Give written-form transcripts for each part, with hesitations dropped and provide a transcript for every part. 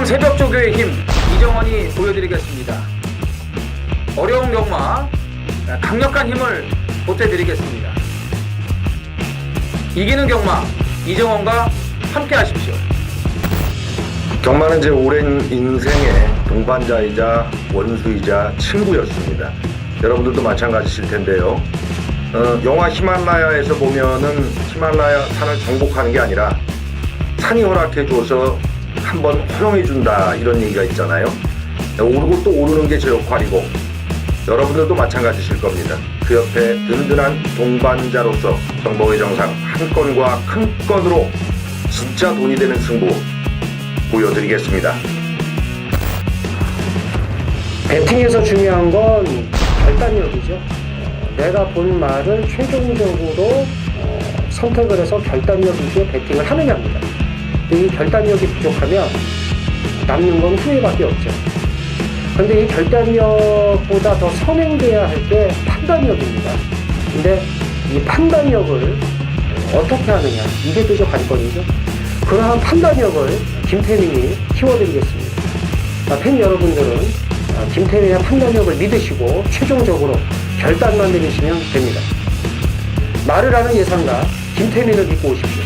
안녕 새벽조교의 힘 이정원이 보여드리겠습니다. 어려운 경마 강력한 힘을 보태드리겠습니다. 이기는 경마 이정원과 함께 하십시오. 경마는 제 오랜 인생의 동반자이자 원수이자 친구였습니다. 여러분들도 마찬가지실 텐데요. 영화 히말라야에서 보면은 히말라야 산을 정복하는 게 아니라 산이 허락해줘서 한번 허용해준다 이런 얘기가 있잖아요. 오르고 또 오르는 게 제 역할이고 여러분들도 마찬가지실 겁니다. 그 옆에 든든한 동반자로서 정보의 정상 한 건과 큰 건으로 진짜 돈이 되는 승부 보여드리겠습니다. 배팅에서 중요한 건 결단력이죠. 내가 본 말을 최종적으로 선택을 해서 결단력 위주의 배팅을 하느냐입니다. 이 결단력이 부족하면 남는 건 후회밖에 없죠. 근데 이 결단력보다 더 선행돼야 할 게 판단력입니다. 근데 이 판단력을 어떻게 하느냐, 이게 또 관건이죠. 그러한 판단력을 김태민이 키워드리겠습니다. 팬 여러분들은 김태민의 판단력을 믿으시고 최종적으로 결단만 내리시면 됩니다. 말을 하는 예상가 김태민을 믿고 오십시오.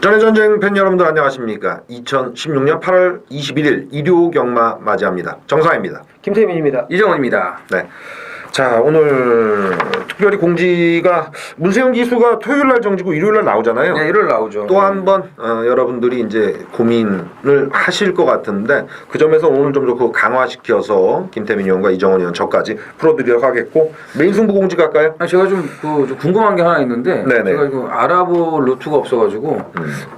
전해전쟁 팬 여러분들 안녕하십니까. 2016년 8월 21일 일요 경마 맞이합니다. 정상입니다. 김태민입니다. 이정원입니다. 네. 자, 오늘 특별히 공지가 문세영 기수가 토요일날 정지고 일요일날 나오잖아요. 네, 일요일 나오죠. 또 한 번 여러분들이 이제 고민을 하실 것 같은데 그 점에서 오늘 좀 더 강화시켜서 김태민 의원과 이정원 의원 저까지 풀어드리도록 하겠고 메인 승부 공지 갈까요? 제가 좀 궁금한 게 하나 있는데 네네. 제가 이거 알아볼 루트가 없어가지고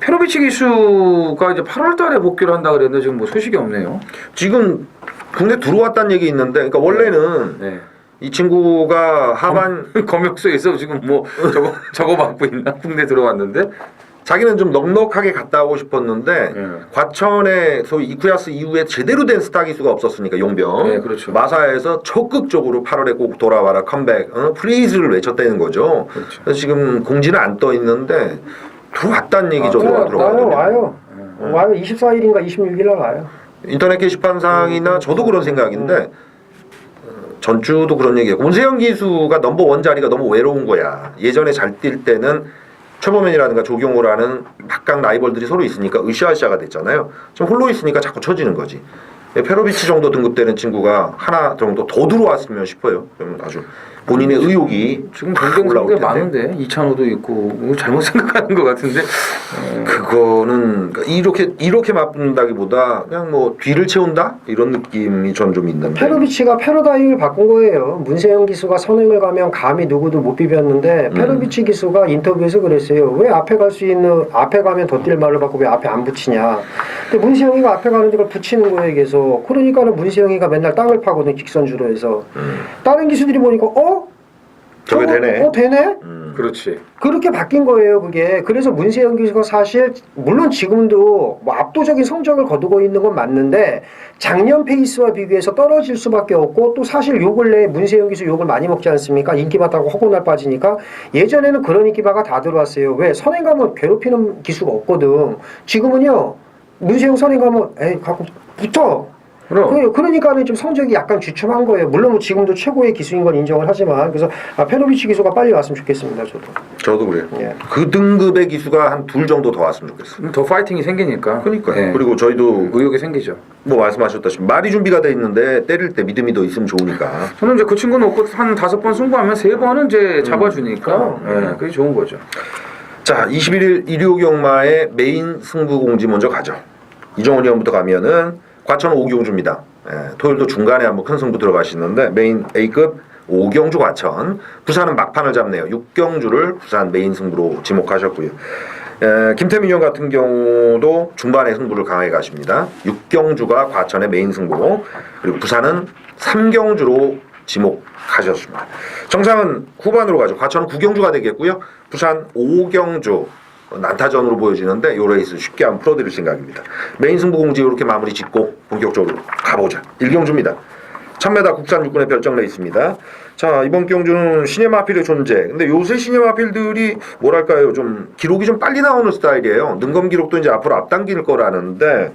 페로비치 기수가 이제 8월달에 복귀를 한다 그랬는데 지금 뭐 소식이 없네요. 지금 국내 들어왔다는 얘기 있는데 그러니까 원래는 네. 이 친구가 하반 검역소에서 지금 뭐 저거 받고 있나? 국내 들어왔는데 자기는 좀 넉넉하게 갔다 오고 싶었는데 과천에 소위 이쿠야스 이후에 제대로 된 스타 기수가 없었으니까 용병 네, 그렇죠. 마사에서 적극적으로 8월에 꼭 돌아와라 컴백 프리즈를 외쳤다는 거죠. 그렇죠. 그래서 지금 공지는 안 떠 있는데 들어왔다는 얘기죠. 와요. 24일인가 26일 날 와요. 인터넷 게시판상이나 저도 그런 생각인데 전주도 그런 얘기했고 문세영 기수가 넘버원 자리가 너무 외로운 거야. 예전에 잘 뛸 때는 최범현이라든가 조경호라는 각각 라이벌들이 서로 있으니까 으쌰으쌰가 됐잖아요. 지금 홀로 있으니까 자꾸 쳐지는 거지. 페로비치 정도 등급되는 친구가 하나 정도 더 들어왔으면 싶어요. 그러면 아주 본인의 의욕이 지금 경쟁 상대 많은데 이찬호도 있고 뭐 잘못 생각하는 것 같은데 그거는 이렇게 맞붙는다기보다 그냥 뭐 뒤를 채운다 이런 느낌이 전 좀 있는데 페로비치가 패러다임을 바꾼 거예요. 문세영 기수가 선행을 가면 감히 누구도 못 비볐는데 페로비치 기수가 인터뷰에서 그랬어요. 왜 앞에 갈 수 있는 앞에 가면 더 뛸 말을 받고 왜 앞에 안 붙이냐. 근데 문세영이가 앞에 가는데 그걸 붙이는 거예요. 계속. 그러니까는 문세영이가 맨날 땅을 파거든 직선주로 해서. 다른 기수들이 보니까 저게 되네. 되네? 그렇지. 그렇게 바뀐 거예요, 그게. 그래서 문세영 기수가 사실, 물론 지금도 뭐 압도적인 성적을 거두고 있는 건 맞는데, 작년 페이스와 비교해서 떨어질 수밖에 없고, 또 사실 요 근래에 문세영 기수 욕을 많이 먹지 않습니까? 인기바다고 허고날 빠지니까. 예전에는 그런 인기바가 다 들어왔어요. 왜? 선행 가면 괴롭히는 기수가 없거든. 지금은요, 문세영 선행 가면, 갖고 붙어. 그러니까는 좀 성적이 약간 주춤한 거예요. 물론 뭐 지금도 최고의 기수인 건 인정을 하지만 그래서 페로비치 기수가 빨리 왔으면 좋겠습니다. 저도 그래요. 예. 그 등급의 기수가 한 둘 정도 더 왔으면 좋겠어요. 더 파이팅이 생기니까. 그러니까요. 네. 그리고 저희도 의욕이 생기죠. 뭐 말씀하셨다시피 말이 준비가 돼 있는데 때릴 때 믿음이 더 있으면 좋으니까. 저는 이제 그 친구는 없고 한 5번 승부하면 3번은 이제 잡아주니까 그게 좋은 거죠. 자, 21일 일요 경마의 메인 승부 공지 먼저 가죠. 이정원 의원부터 가면은 과천 오경주입니다. 토요일도 중간에 한번 큰 승부 들어가시는데 메인 A급 오경주 과천. 부산은 막판을 잡네요. 6경주를 부산 메인 승부로 지목하셨고요. 김태민 의원 같은 경우도 중반에 승부를 강하게 가십니다. 6경주가 과천의 메인 승부고 그리고 부산은 3경주로 지목하셨습니다. 정상은 후반으로 가죠. 과천은 9경주가 되겠고요. 부산 5경주 난타전으로 보여지는데 이 레이스 쉽게 한번 풀어드릴 생각입니다. 메인 승부 공지 이렇게 마무리 짓고 본격적으로 가보자. 1경주입니다. 1000m 국산 육군의 별장 레이스입니다. 자, 이번 경주는 시네마필의 존재. 근데 요새 시네마필들이 뭐랄까요, 좀 기록이 좀 빨리 나오는 스타일이에요. 능검 기록도 이제 앞으로 앞당길 거라는데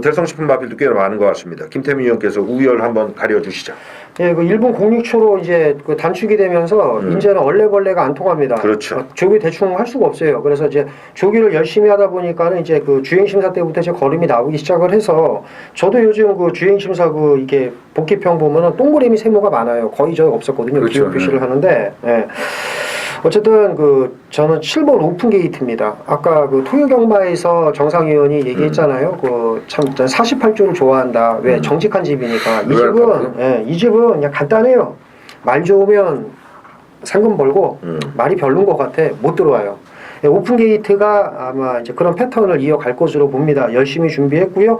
대성식품 마필도 꽤 많은 것 같습니다. 김태민 의원께서 우열 한번 가려주시죠. 예, 그 일본 공육초로 이제 그 단축이 되면서 이제는 얼레벌레가 안 통합니다. 그렇죠. 조기 대충 할 수가 없어요. 그래서 이제 조기를 열심히 하다 보니까는 이제 그 주행 심사 때부터 이제 걸음이 나오기 시작을 해서 저도 요즘 그 주행 심사 그 이게 복귀평 보면은 동그라미 세모가 많아요. 거의 저 없었거든요. 그렇죠. 기록 표시를 하는데. 예. 어쨌든 그 저는 7번 오픈 게이트입니다. 아까 그 토요경마에서 정상위원이 얘기했잖아요. 그 참 48조를 좋아한다. 왜 정직한 집이니까. 이 집은 이 집은 그냥 간단해요. 말 좋으면 상금 벌고 말이 별론 것 같아 못 들어와요. 오픈 게이트가 아마 이제 그런 패턴을 이어갈 것으로 봅니다. 열심히 준비했고요.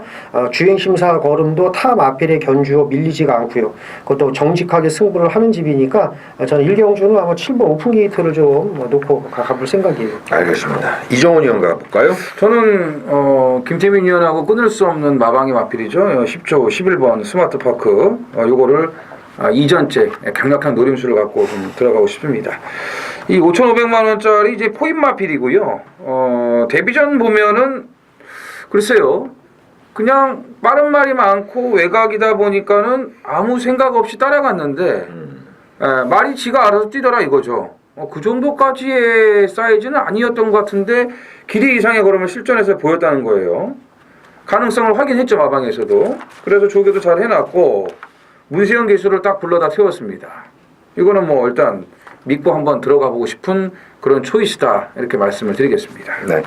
주행 심사 걸음도 타 마필의 견주어 밀리지가 않고요. 그것도 정직하게 승부를 하는 집이니까 저는 1경주는 아마 7번 오픈 게이트를 좀 놓고 가볼 생각이에요. 알겠습니다. 이정훈 의원 가볼까요? 저는 김태민 의원하고 끊을 수 없는 마방의 마필이죠. 10조 11번 스마트파크 요거를 2전째 강력한 노림수를 갖고 좀 들어가고 싶습니다. 이 5,500만 원짜리 이제 포입 마필이고요. 데뷔전 보면은 글쎄요. 그냥 빠른 말이 많고 외곽이다 보니까는 아무 생각 없이 따라갔는데 말이 지가 알아서 뛰더라 이거죠. 그 정도까지의 사이즈는 아니었던 것 같은데 길이 이상의 걸음을 실전에서 보였다는 거예요. 가능성을 확인했죠 마방에서도. 그래서 조교도 잘 해놨고 문세영 기수를 딱 불러다 태웠습니다. 이거는 뭐 일단 믿고 한번 들어가 보고 싶은 그런 초이스다 이렇게 말씀을 드리겠습니다. 네.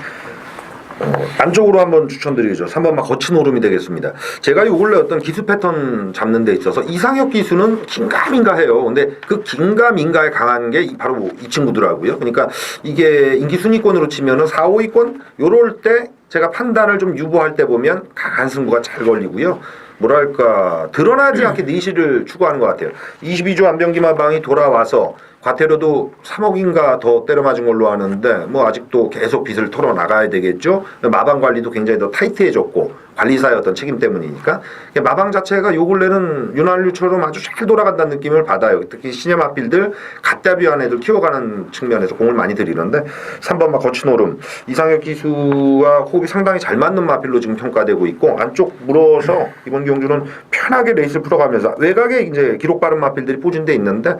안쪽으로 한번 추천드리죠. 3번 막 거친 오름이 되겠습니다. 제가 요 원래 어떤 기수 패턴 잡는 데 있어서 이상혁 기수는 긴가민가 해요. 근데 그 긴가민가에 강한 게 바로 이 친구더라고요. 그러니까 이게 인기 순위권으로 치면은 4, 5위권 요럴 때 제가 판단을 좀 유보할 때 보면 강한 승부가 잘 걸리고요. 뭐랄까 드러나지 않게 니시를 추구하는 것 같아요. 22조 안병기 마방이 돌아와서 과태료도 3억인가 더 때려 맞은 걸로 아는데 뭐 아직도 계속 빚을 털어 나가야 되겠죠. 마방 관리도 굉장히 더 타이트해졌고 관리사의 어떤 책임 때문이니까 마방 자체가 요 근래는 윤활유처럼 아주 잘 돌아간다는 느낌을 받아요. 특히 시네마필들 갓데뷔한 애들 키워가는 측면에서 공을 많이 들이는데 3번 막 거친 오름 이상혁 기수와 호흡이 상당히 잘 맞는 마필로 지금 평가되고 있고 안쪽 물어서 이번 경주는 편하게 레이스를 풀어가면서 외곽에 이제 기록 빠른 마필들이 포진돼 있는데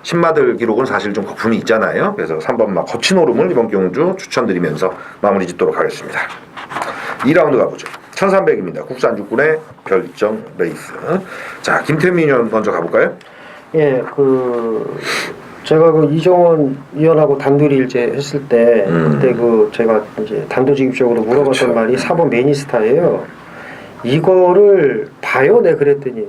신마들 기록은 사실 좀 거품이 있잖아요. 그래서 3번 막 거친 오름을 이번 경주 추천드리면서 마무리 짓도록 하겠습니다. 2라운드 가보죠. 1300입니다. 국산 육군의 별정 레이스. 자, 김태민 의원 먼저 가볼까요? 예, 제가 그 이정원 위원하고 단둘이 이제 했을 때 그때 제가 이제 단도직입적으로 물어봤던 그렇죠. 말이 4번 매니스타예요. 이거를 봐요, 네 그랬더니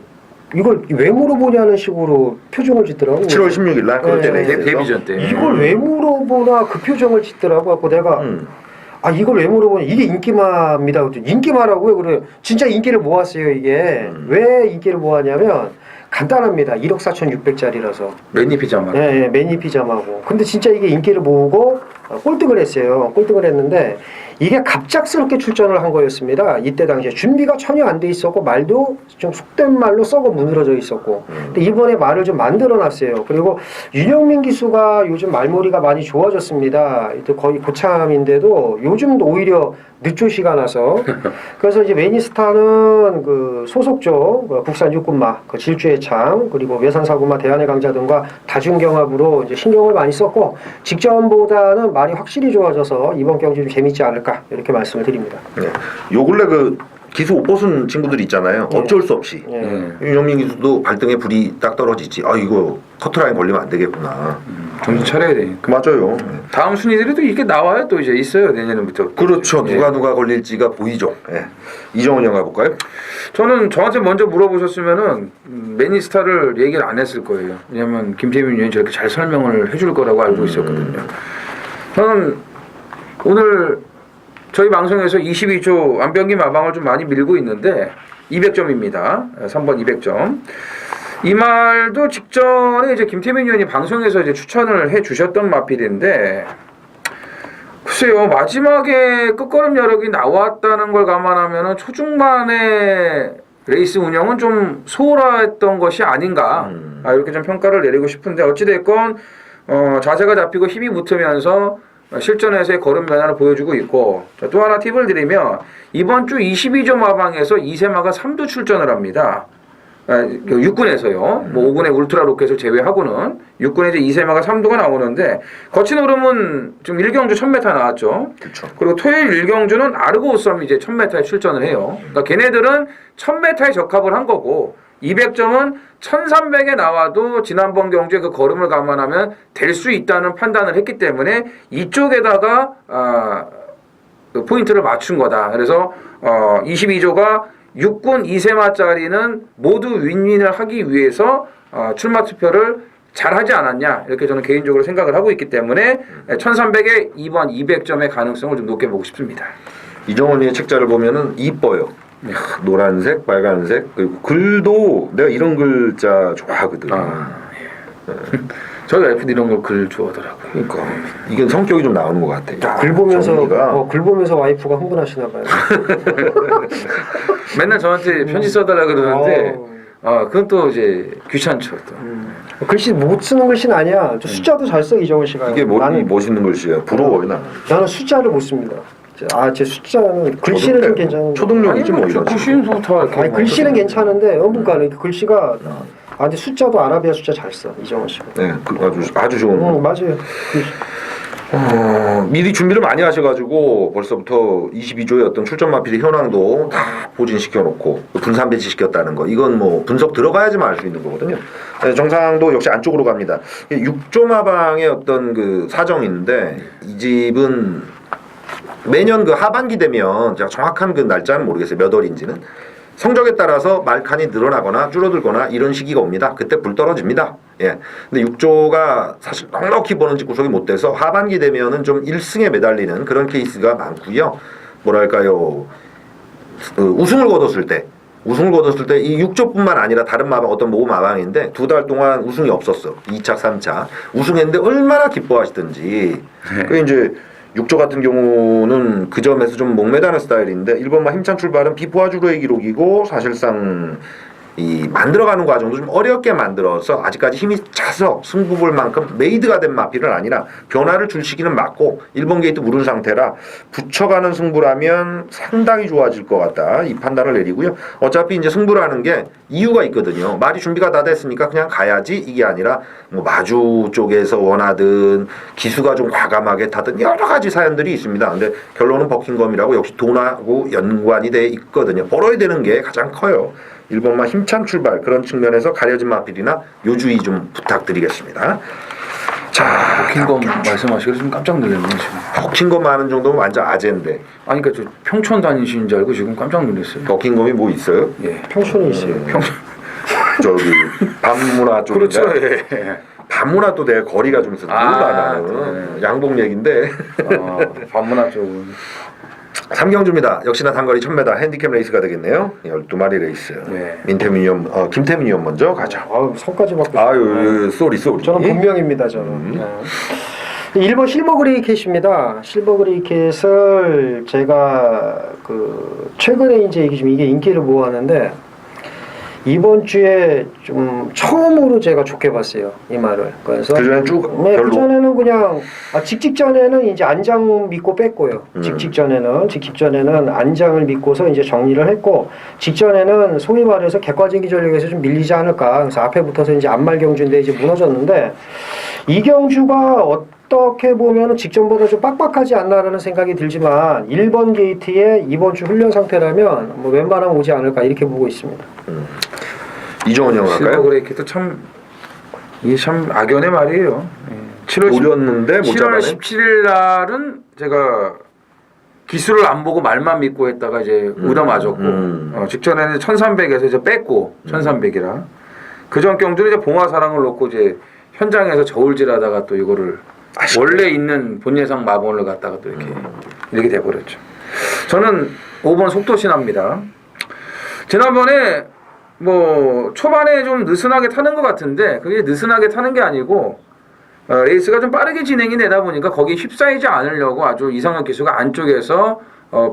이걸 왜 물어보냐는 식으로 표정을 짓더라고. 7월 16일 날 그때 레이스에서 데뷔전 때. 이걸 왜 물어보나 그 표정을 짓더라고. 갖고 내가 이걸 왜 물어보냐. 이게 인기마입니다. 그랬더니 인기마라고요? 그래. 진짜 인기를 모았어요, 이게. 왜 인기를 모았냐면 간단합니다. 1억 4,600짜리라서. 매니피자마. 예, 매니피자마고. 근데 진짜 이게 인기를 모으고 꼴등을 했어요. 꼴등을 했는데 이게 갑작스럽게 출전을 한 거였습니다. 이때 당시에 준비가 전혀 안 돼 있었고 말도 좀 속된 말로 썩어 무너져 있었고. 근데 이번에 말을 좀 만들어 놨어요. 그리고 윤영민 기수가 요즘 말머리가 많이 좋아졌습니다. 거의 고참인데도 요즘도 오히려 늦조시가 나서 그래서 이제 매니스타는 그 소속조 국산 육군마 질주의 창 그리고 외산사구마 대한의 강자 등과 다중경합으로 이제 신경을 많이 썼고 직전보다는 말이 확실히 좋아져서 이번 경기 좀 재밌지 않을까 이렇게 말씀을 드립니다. 네. 요 근래 그 기수 옷 벗은 친구들 있잖아요. 어쩔 수 없이. 윤영민 기수도 발등에 불이 딱 떨어지지. 이거 커트라인 걸리면 안 되겠구나. 정신 차려야 되니까. 맞아요. 다음 순위들이 또 이렇게 나와요. 또 이제 있어요. 내년부터. 그렇죠. 누가 걸릴지가 보이죠. 예. 이정훈 형 가볼까요? 저는 저한테 먼저 물어보셨으면은 매니스타를 얘기를 안 했을 거예요. 왜냐면 김태민 의원이 저렇게 잘 설명을 해줄 거라고 알고 있었거든요. 저는 오늘 저희 방송에서 22조 안병기 마방을 좀 많이 밀고 있는데 200점입니다. 3번 200점. 이 말도 직전에 이제 김태민 의원이 방송에서 이제 추천을 해 주셨던 마필인데 글쎄요 마지막에 끝걸음 여력이 나왔다는 걸 감안하면은 초중반에 레이스 운영은 좀 소홀했던 것이 아닌가 이렇게 좀 평가를 내리고 싶은데 어찌됐건 자세가 잡히고 힘이 붙으면서 실전에서의 걸음 변화를 보여주고 있고 또 하나 팁을 드리면 이번 주 22조 마방에서 이세마가 3두 출전을 합니다. 육군에서요. 뭐 5군의 울트라 로켓을 제외하고는 육군에 이제 이세마가 3두가 나오는데 거친 흐름은 지금 1경주 1000m 나왔죠. 그렇죠. 그리고 토요일 1경주는 아르고우섬이 이제 1000m에 출전을 해요. 그러니까 걔네들은 1000m에 적합을 한 거고 200점은 1300에 나와도 지난번 경주에 그 걸음을 감안하면 될 수 있다는 판단을 했기 때문에 이쪽에다가 그 포인트를 맞춘 거다. 그래서 22조가 육군 2세마짜리는 모두 윈윈을 하기 위해서 출마 투표를 잘하지 않았냐 이렇게 저는 개인적으로 생각을 하고 있기 때문에 1300에 2번 200점의 가능성을 좀 높게 보고 싶습니다. 이정원이의 책자를 보면은 이뻐요. 노란색, 빨간색, 그리고 글도 내가 이런 글자 좋아하거든. 저희 와이프도 이런 걸 글 좋아하더라고요. 그러니까 이게 성격이 좀 나오는 것 같아. 글 보면서 정리가. 글 보면서 와이프가 흥분하시나 봐요. 맨날 저한테 편지 써달라 그러는데 그건 또 이제 귀찮죠 또. 글씨 못 쓰는 글씨는 아니야. 저 숫자도 잘 써 이정원 씨가. 이게 멋있는 글씨야. 부러워요 나는. 나는 숫자를 못 씁니다. 제 숫자는 글씨는 좀 괜찮은데. 초등력이지 뭐 이런. 글씨는 좋다. 아니 글씨는 괜찮은데 그러니까 글씨가 근데 숫자도 아라비아 숫자 잘 써 이정원 씨가. 네, 아주 좋은. 맞아요. 미리 준비를 많이 하셔가지고 벌써부터 22조의 어떤 출전 마필의 현황도 다 포진시켜 놓고 분산 배치시켰다는 거 이건 뭐 분석 들어가야지만 알 수 있는 거거든요. 네, 정상도 역시 안쪽으로 갑니다. 6조 마방의 어떤 그 사정인데 이 집은 매년 그 하반기 되면 제가 정확한 그 날짜는 모르겠어요. 몇 월인지는. 성적에 따라서 말칸이 늘어나거나 줄어들거나 이런 시기가 옵니다. 그때 불 떨어집니다. 예. 근데 6조가 사실 넉넉히 버는 집 구석이 못 돼서 하반기 되면은 좀 1승에 매달리는 그런 케이스가 많고요. 뭐랄까요. 우승을 거뒀을 때 이 6조뿐만 아니라 다른 마방 어떤 모금 마방인데 2달 동안 우승이 없었어. 2차, 3차. 우승했는데 얼마나 기뻐하시던지. 그 이제 6조 같은 경우는 그 점에서 좀 목매다는 스타일인데 1번마 힘찬 출발은 비포아주로의 기록이고 사실상 이 만들어가는 과정도 좀 어렵게 만들어서 아직까지 힘이 차서 승부 볼 만큼 메이드가 된 마필은 아니라 변화를 줄 시기는 맞고 1번 게이트 무른 상태라 붙여가는 승부라면 상당히 좋아질 것 같다 이 판단을 내리고요. 어차피 이제 승부라는 게 이유가 있거든요. 말이 준비가 다 됐으니까 그냥 가야지 이게 아니라 뭐 마주 쪽에서 원하든 기수가 좀 과감하게 타든 여러 가지 사연들이 있습니다. 근데 결론은 버킹검이라고 역시 돈하고 연관이 돼 있거든요. 벌어야 되는 게 가장 커요. 1번만 힘찬 출발 그런 측면에서 가려진 마필이나 요주의 좀 부탁드리겠습니다. 자, 버킹검 말씀하시고 좀 깜짝 놀랐네요 지금. 버킹검 하는 정도면 완전 아재인데. 아니 그러니까 저 평촌 다니시는 줄 알고 지금 깜짝 놀랐어요. 버킹검이 뭐 있어요? 예. 평촌이 있어요. 평촌. 저기 밤문화 쪽인가? 그렇죠. 예. 밤문화 또 내가 거리가 좀 있어서 몰라 나는. 양복 얘기인데. 밤문화 쪽은. 3경주입니다. 역시나 단거리 1000m 핸디캡 레이스가 되겠네요. 12마리 레이스. 네. 김태민 의원 먼저 가죠. 성까지 받고. 아유, 쏘리. 저는 본명입니다. 저는. 1번 실버그레이캣입니다. 실버그레이캣을 제가 최근에 이제 이게 인기를 모았는데 이번 주에 좀 처음으로 제가 좋게 봤어요. 이 말을. 그래서 그전에 쭉 네, 별로. 그전에는 그냥 직전에는 이제 안장 믿고 뺐고요. 직전에는 안장을 믿고서 이제 정리를 했고 직전에는 소위 말해서 객관적인 전력에서 좀 밀리지 않을까. 그래서 앞에 붙어서 이제 안말 경주인데 이제 무너졌는데 이 경주가 어떻게 보면 직전보다 좀 빡빡하지 않나라는 생각이 들지만 1번 게이트에 이번 주 훈련 상태라면 뭐 웬만하면 오지 않을까 이렇게 보고 있습니다. 이정원 형 할까요? 실버그레이캣도 이게 참 악연의 말이에요. 노렸는데 못 7월 잡아내. 17일 날은 제가 기술을 안 보고 말만 믿고 했다가 이제 얻어맞았고 직전에는 1300에서 이제 뺐고 1300이라 그 전 경주는 이제 봉화사랑을 놓고 이제 현장에서 저울질하다가 또 이거를 원래 있는 본예상 마봉을 갖다가 또 이렇게 돼버렸죠. 저는 5번 속도신합니다. 지난번에 뭐 초반에 좀 느슨하게 타는 것 같은데 그게 느슨하게 타는 게 아니고 레이스가 좀 빠르게 진행이 되다 보니까 거기에 휩싸이지 않으려고 아주 이상현 기수가 안쪽에서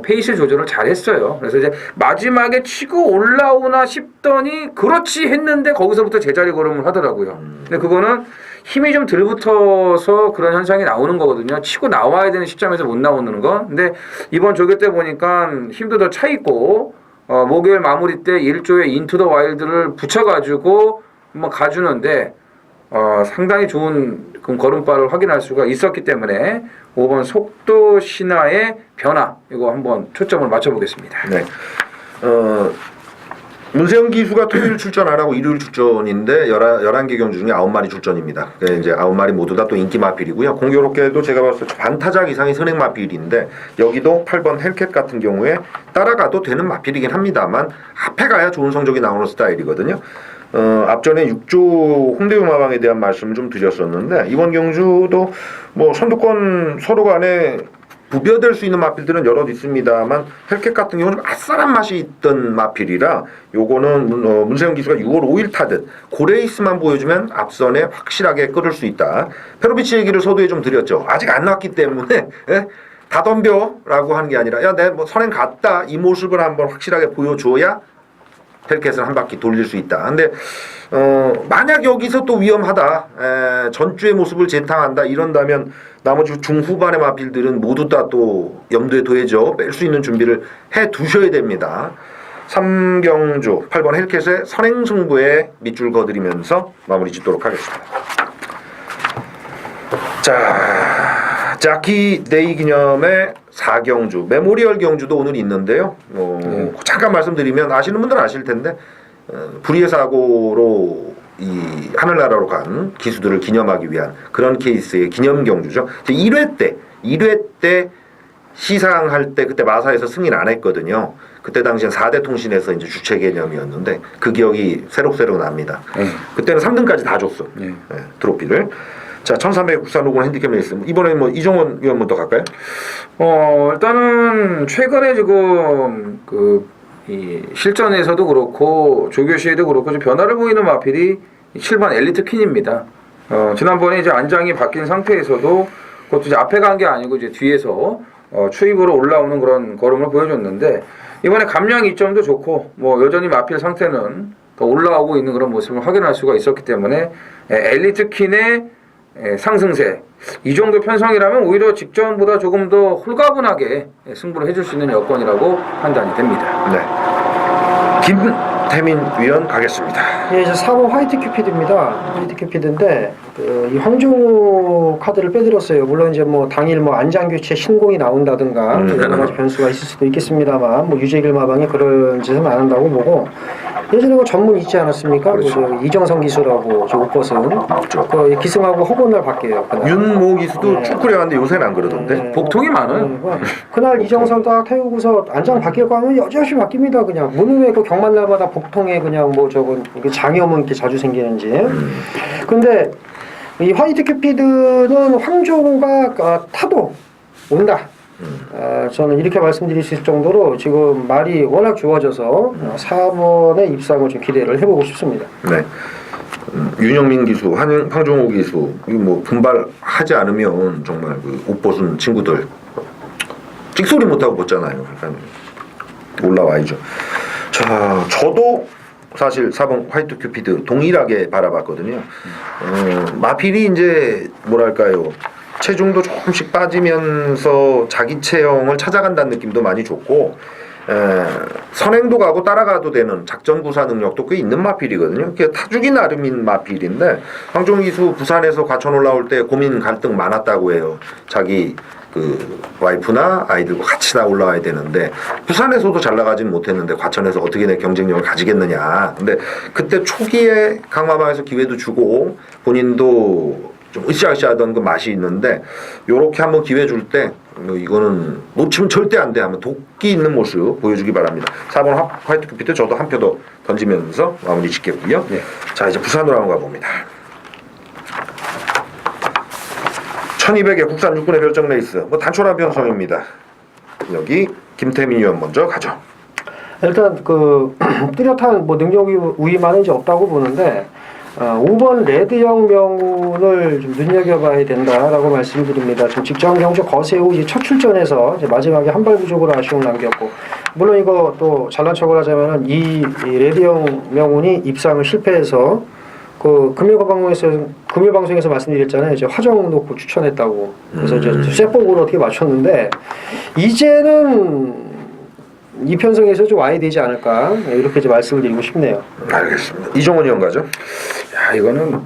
페이스 조절을 잘했어요. 그래서 이제 마지막에 치고 올라오나 싶더니 그렇지 했는데 거기서부터 제자리 걸음을 하더라고요. 근데 그거는 힘이 좀 덜 붙어서 그런 현상이 나오는 거거든요. 치고 나와야 되는 시점에서 못 나오는 거. 근데 이번 조교 때 보니까 힘도 더 차 있고 목요일 마무리 때 1조의 인투 더 와일드를 붙여가지고 한번 가주는데 상당히 좋은 그 걸음발을 확인할 수가 있었기 때문에 5번 속도 신화의 변화 이거 한번 초점을 맞춰보겠습니다. 네. 문세영 기수가 토요일 출전 안 하고 일요일 출전인데 11개 경주 중에 9마리 출전입니다. 네, 이제 9마리 모두 다 또 인기 마필이고요. 공교롭게도 제가 봤을 때 반타작 이상의 선행 마필인데 여기도 8번 헬캣 같은 경우에 따라가도 되는 마필이긴 합니다만 앞에 가야 좋은 성적이 나오는 스타일이거든요. 앞전에 6조 홍대유 마방에 대한 말씀을 좀 드렸었는데 이번 경주도 뭐 선두권 서로 간에 부벼될 수 있는 마필들은 여럿 있습니다만 헬캣 같은 경우는 좀 아싸란 맛이 있던 마필이라 요거는 문세영 기수가 6월 5일 타듯 고레이스만 보여주면 앞선에 확실하게 끌을 수 있다. 페로비치 얘기를 서두에 좀 드렸죠. 아직 안 나왔기 때문에 다 덤벼라고 하는 게 아니라 야 내 뭐 선행 갔다 이 모습을 한번 확실하게 보여줘야 헬캣을 한 바퀴 돌릴 수 있다. 근데 만약 여기서 또 위험하다, 전주의 모습을 재탕한다 이런다면 나머지 중후반의 마필들은 모두 다 또 염두에 둬야죠. 뺄 수 있는 준비를 해 두셔야 됩니다. 3경주 8번 헬캣의 선행승부에 밑줄 그어드리면서 마무리 짓도록 하겠습니다. 자, 자키 데이 기념의 4경주 메모리얼 경주도 오늘 있는데요. 잠깐 말씀드리면 아시는 분들은 아실 텐데 불의의 사고로 이 하늘나라로 간 기수들을 기념하기 위한 그런 케이스의 기념 경주죠. 1회 때 시상할 때 그때 마사에서 승인 안 했거든요. 그때 당시엔 4대 통신에서 이제 주체 개념이었는데 그 기억이 새록새록 납니다. 그때는 3등까지 다 줬어. 트로피를. 자, 1300 국산 로고는 핸디캡 레이스. 이번에 뭐 이종원 위원부터 갈까요? 일단은 최근에 지금 이 실전에서도 그렇고 조교 시에도 그렇고 좀 변화를 보이는 마필이 7번 엘리트 퀸입니다. 지난번에 이제 안장이 바뀐 상태에서도 그것도 이제 앞에 간 게 아니고 이제 뒤에서 추입으로 올라오는 그런 걸음을 보여줬는데 이번에 감량 이점도 좋고 뭐 여전히 마필 상태는 더 올라오고 있는 그런 모습을 확인할 수가 있었기 때문에 엘리트 퀸의 상승세 이 정도 편성이라면 오히려 직전보다 조금 더 홀가분하게 승부를 해줄 수 있는 여건이라고 판단이 됩니다. 네. 김태민 위원 가겠습니다. 예, 이제 4번 화이트 큐피드입니다. 화이트 큐피드인데 이 황종우 카드를 빼들었어요. 물론 이제 뭐 당일 뭐 안장 교체 신공이 나온다든가 여러 가지 변수가 있을 수도 있겠습니다만 뭐 유재길 마방이 그런 짓은 안 한다고 보고 예전에 그 전문 있지 않았습니까? 그렇죠. 그 이정성 기수라고 저 옷벗은 그렇죠. 그 기승하고 허건날 바뀌어요. 그날. 윤모 기수도 쭉 그래왔는데 요새는 안 그러던데. 복통이 많아요. 그날 이정성 딱 태우고서 안장 바뀔 거 하면 여지없이 바뀝니다. 그냥 무능의 그 경만날마다 복통에 그냥 뭐 저건 장염은 이렇게 자주 생기는지. 근데 이 화이트 큐피드는 황종우가 타도 온다. 저는 이렇게 말씀드릴 수 있을 정도로 지금 말이 워낙 좋아져서 4번의 입상을 좀 기대를 해보고 싶습니다. 네. 윤영민 기수, 황종우 기수, 뭐 분발하지 않으면 정말 그 옷벗은 친구들 찍소리 못하고 벗잖아요. 그러니까 올라와야죠. 자, 저도 사실 4번 화이트 큐피드 동일하게 바라봤거든요. 마필이 이제 뭐랄까요. 체중도 조금씩 빠지면서 자기 체형을 찾아간다는 느낌도 많이 좋고 선행도 가고 따라가도 되는 작전 구사 능력도 꽤 있는 마필이거든요. 그게 타주기 나름인 마필인데 황종우 기수 부산에서 과천 올라올 때 고민 갈등 많았다고 해요. 자기 그 와이프나 아이들과 같이 다 올라와야 되는데 부산에서도 잘 나가진 못했는데 과천에서 어떻게 내 경쟁력을 가지겠느냐. 근데 그때 초기에 강마방에서 기회도 주고 본인도 좀 으쌰으쌰하던 그 맛이 있는데 요렇게 한번 기회 줄 때 이거는 놓치면 절대 안 돼 하면 도끼 있는 모습 보여주기 바랍니다. 4번 화이트 큐피드 저도 한 표 더 던지면서 마무리 짓겠고요. 네. 자, 이제 부산으로 한번 가봅니다. 1200의 국산 육군의 별정 레이스 뭐 단촐한 편성입니다. 여기 김태민 위원 먼저 가죠. 일단 그 뚜렷한 뭐 능력 우위만은 이제 없다고 보는데 5번 레드형 명운을 좀 눈여겨봐야 된다라고 말씀드립니다. 지금 직전 경주 거세우 이제 첫 출전에서 이제 마지막에 한 발 부족으로 아쉬움 남겼고, 물론 이거 또 잘난 척을 하자면은 이 레드형 명운이 입상을 실패해서 그 금요방송에서 말씀드렸잖아요. 이제 화정 놓고 추천했다고. 그래서 이제 쇠복으로 어떻게 맞췄는데 이제는 이 편성에서 좀 와야 되지 않을까 이렇게 이제 말씀을 드리고 싶네요. 알겠습니다. 이종원 위원가죠? 야, 이거는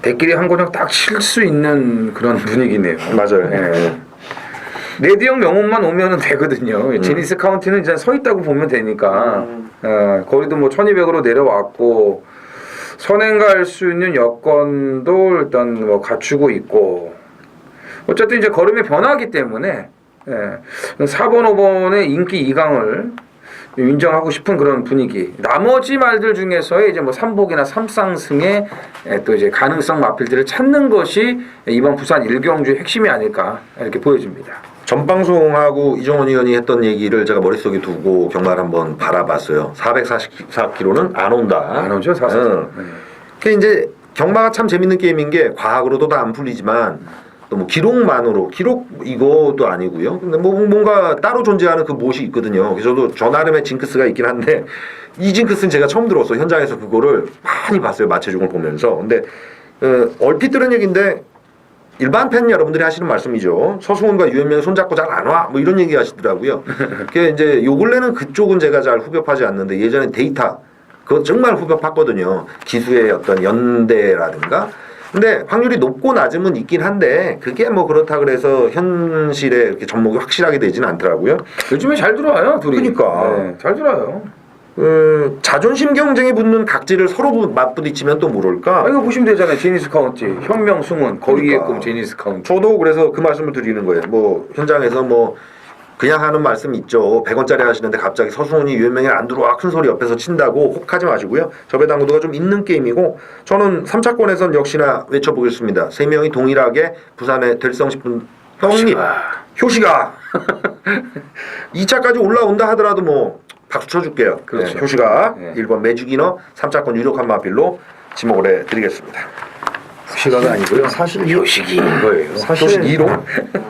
대끼리 한 고정 딱 칠 수 있는 그런 분위기네요. 맞아요. 예. 레드형 명운만 오면은 되거든요. 제니스 카운티는 이제 서 있다고 보면 되니까. 거리도 뭐 1200으로 내려왔고 선행 갈 수 있는 여건도 일단 뭐 갖추고 있고. 어쨌든 이제 걸음의 변화기 때문에 4번, 5번의 인기 2강을 인정하고 싶은 그런 분위기. 나머지 말들 중에서의 이제 뭐 3복이나 3상승의 또 이제 가능성 마필들을 찾는 것이 이번 부산 1경주의 핵심이 아닐까 이렇게 보여집니다. 전 방송하고 이종원 의원이 했던 얘기를 제가 머릿속에 두고 경마를 한번 바라봤어요. 444km는 안 온다. 안 오죠, 사실. 그 이제 경마가 참 재밌는 게임인 게 과학으로도 다 안 풀리지만 또 뭐 기록만으로 기록 이것도 아니고요. 근데 뭐 뭔가 따로 존재하는 그 무엇이 있거든요. 그래서 저도 저 나름의 징크스가 있긴 한데 이 징크스는 제가 처음 들었어. 현장에서 그거를 많이 봤어요. 마체중을 보면서. 근데 얼핏 들은 얘기인데 일반 팬 여러분들이 하시는 말씀이죠. 서승훈과 유현명이 손잡고 잘 안 와. 뭐 이런 얘기 하시더라고요. 그게 이제 요 근래는 그쪽은 제가 잘 후벼파지 않는데 예전에 데이터 그거 정말 후벼팠거든요. 기수의 어떤 연대라든가. 근데 확률이 높고 낮음은 있긴 한데 그게 뭐 그렇다 그래서 현실에 이렇게 접목이 확실하게 되지는 않더라고요. 요즘에 잘 들어와요, 둘이. 그러니까. 네, 잘 들어와요. 자존심 경쟁이 붙는 각지를 서로 맞부딪히면 또 모를까. 이거 보시면 되잖아요. 제니스 카운티, 현명, 승훈, 거위의 그러니까. 꿈 제니스 카운티. 저도 그래서 그 말씀을 드리는 거예요. 뭐 현장에서 뭐 그냥 하는 말씀 있죠. 100원짜리 하시는데 갑자기 서승훈이 유현명이 안 들어와 큰 소리 옆에서 친다고 혹하지 마시고요. 접배당구도가 좀 있는 게임이고 저는 3차권에선 역시나 외쳐보겠습니다. 3명이 동일하게 부산에 될성 싶은 형님 효시가 2차까지 올라온다 하더라도 뭐 박수 쳐줄게요. 그렇죠. 네, 효시가 네. 1번 매주기너 3차권 유력한 마필로 지목을 해드리겠습니다. 시가가 아니고요. 사실 요식이 거예요. 사실 요식 2로.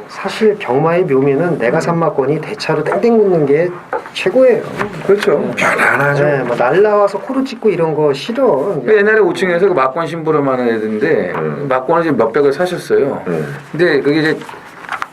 사실 경마의 묘미는 내가 산마권이 대차로 땡땡 붙는 게 최고예요. 그렇죠. 편안하죠. 네, 뭐 날라와서 코를 찍고 이런 거 싫어. 옛날에 5층에서 그 막권 심부름 하는 애들인데 막권을 지금 몇백을 사셨어요. 근데 그게 이제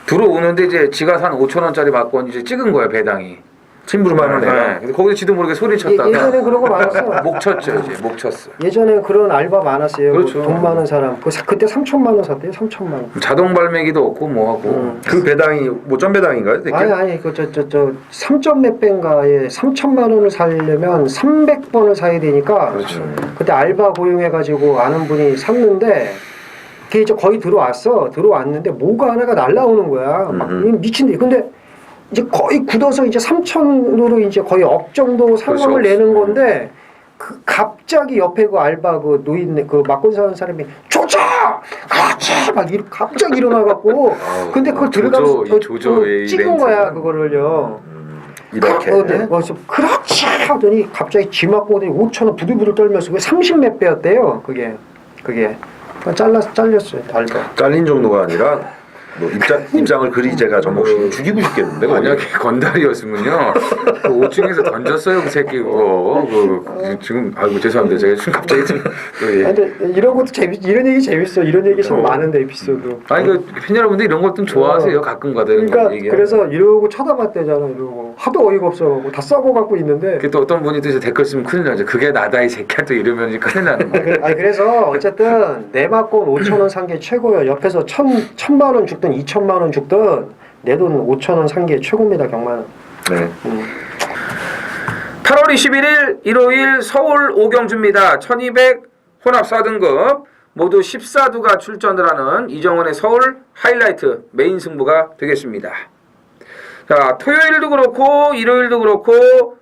들어오는데 이제 지가 산 5,000원짜리 막권 이제 찍은 거야 배당이. 심부름하는 애가. 근데 거기서 지도 모르게 소리 쳤다가 예전에 그런 거 많았어. 목 쳤죠 이제 목 쳤어. 예전에 그런 알바 많았어요. 그렇죠. 돈 많은 사람. 그때 3천만 원 샀대요. 3천만 원. 자동 발매기도 없고 뭐 하고. 그 배당이 뭐 전 배당인가요? 대개? 아니 그 3점 몇 배인가에 3천만 원을 사려면 300번을 사야 되니까 그렇죠. 그때 알바 고용해가지고 아는 분이 샀는데 그게 이제 거의 들어왔는데 뭐가 하나가 날라오는 거야. 막 미친데. 근데 이제 거의 굳어서 이제 3천으로 이제 거의 억 정도 상황을 그렇죠. 내는 건데 그 갑자기 옆에 그 알바 그 노인 그 막권 사는 사람이 조자 그렇지 막 갑자기 일어나갖고 근데 그걸 들어가면서 조조의 찍은 이벤트. 거야 그거를요. 이렇게. 그래서 그렇지 하더니 갑자기 쥐 맞고 5천 원 부들부들 떨면서 왜 30몇 배였대요 그게 잘렸어요 알바. 잘린 정도가 아니라 뭐 입장을 그리 제가 전목시 죽이고 싶겠는데 만약에 건달이었으면요 그 5층에서 던졌어요 그 새끼 그거 지금 아이고 죄송합니다 제가 지금 갑자기 좀 근데 이런 것도 이런 얘기 재밌어. 이런 얘기 참 많은데 에피소드. 아니 그 팬 여러분들 이런 것좀 좋아하세요 가끔 가다 이런 그러니까 거 얘기하는 그래서 이러고 쳐다봤대잖아. 이러고 하도 어이가 없어갖고 다 싸고 갖고 있는데. 또 어떤 분이 또 이제 댓글 쓰면 큰일 나죠 그게 나다 이 새끼야 또 이러면 이제 큰일 나는 거예요. 아니 그래서 어쨌든 내 막권 5천 원 산 게 최고예요. 옆에서 1,000만 원 죽든 2,000만 원 죽든 내 돈 5천 원 산 게 최고입니다 경마는. 네. 8월 21일 일요일 서울 오경주입니다. 1200 혼합 4등급 모두 14두가 출전을 하는 이정원의 서울 하이라이트 메인 승부가 되겠습니다. 자, 토요일도 그렇고 일요일도 그렇고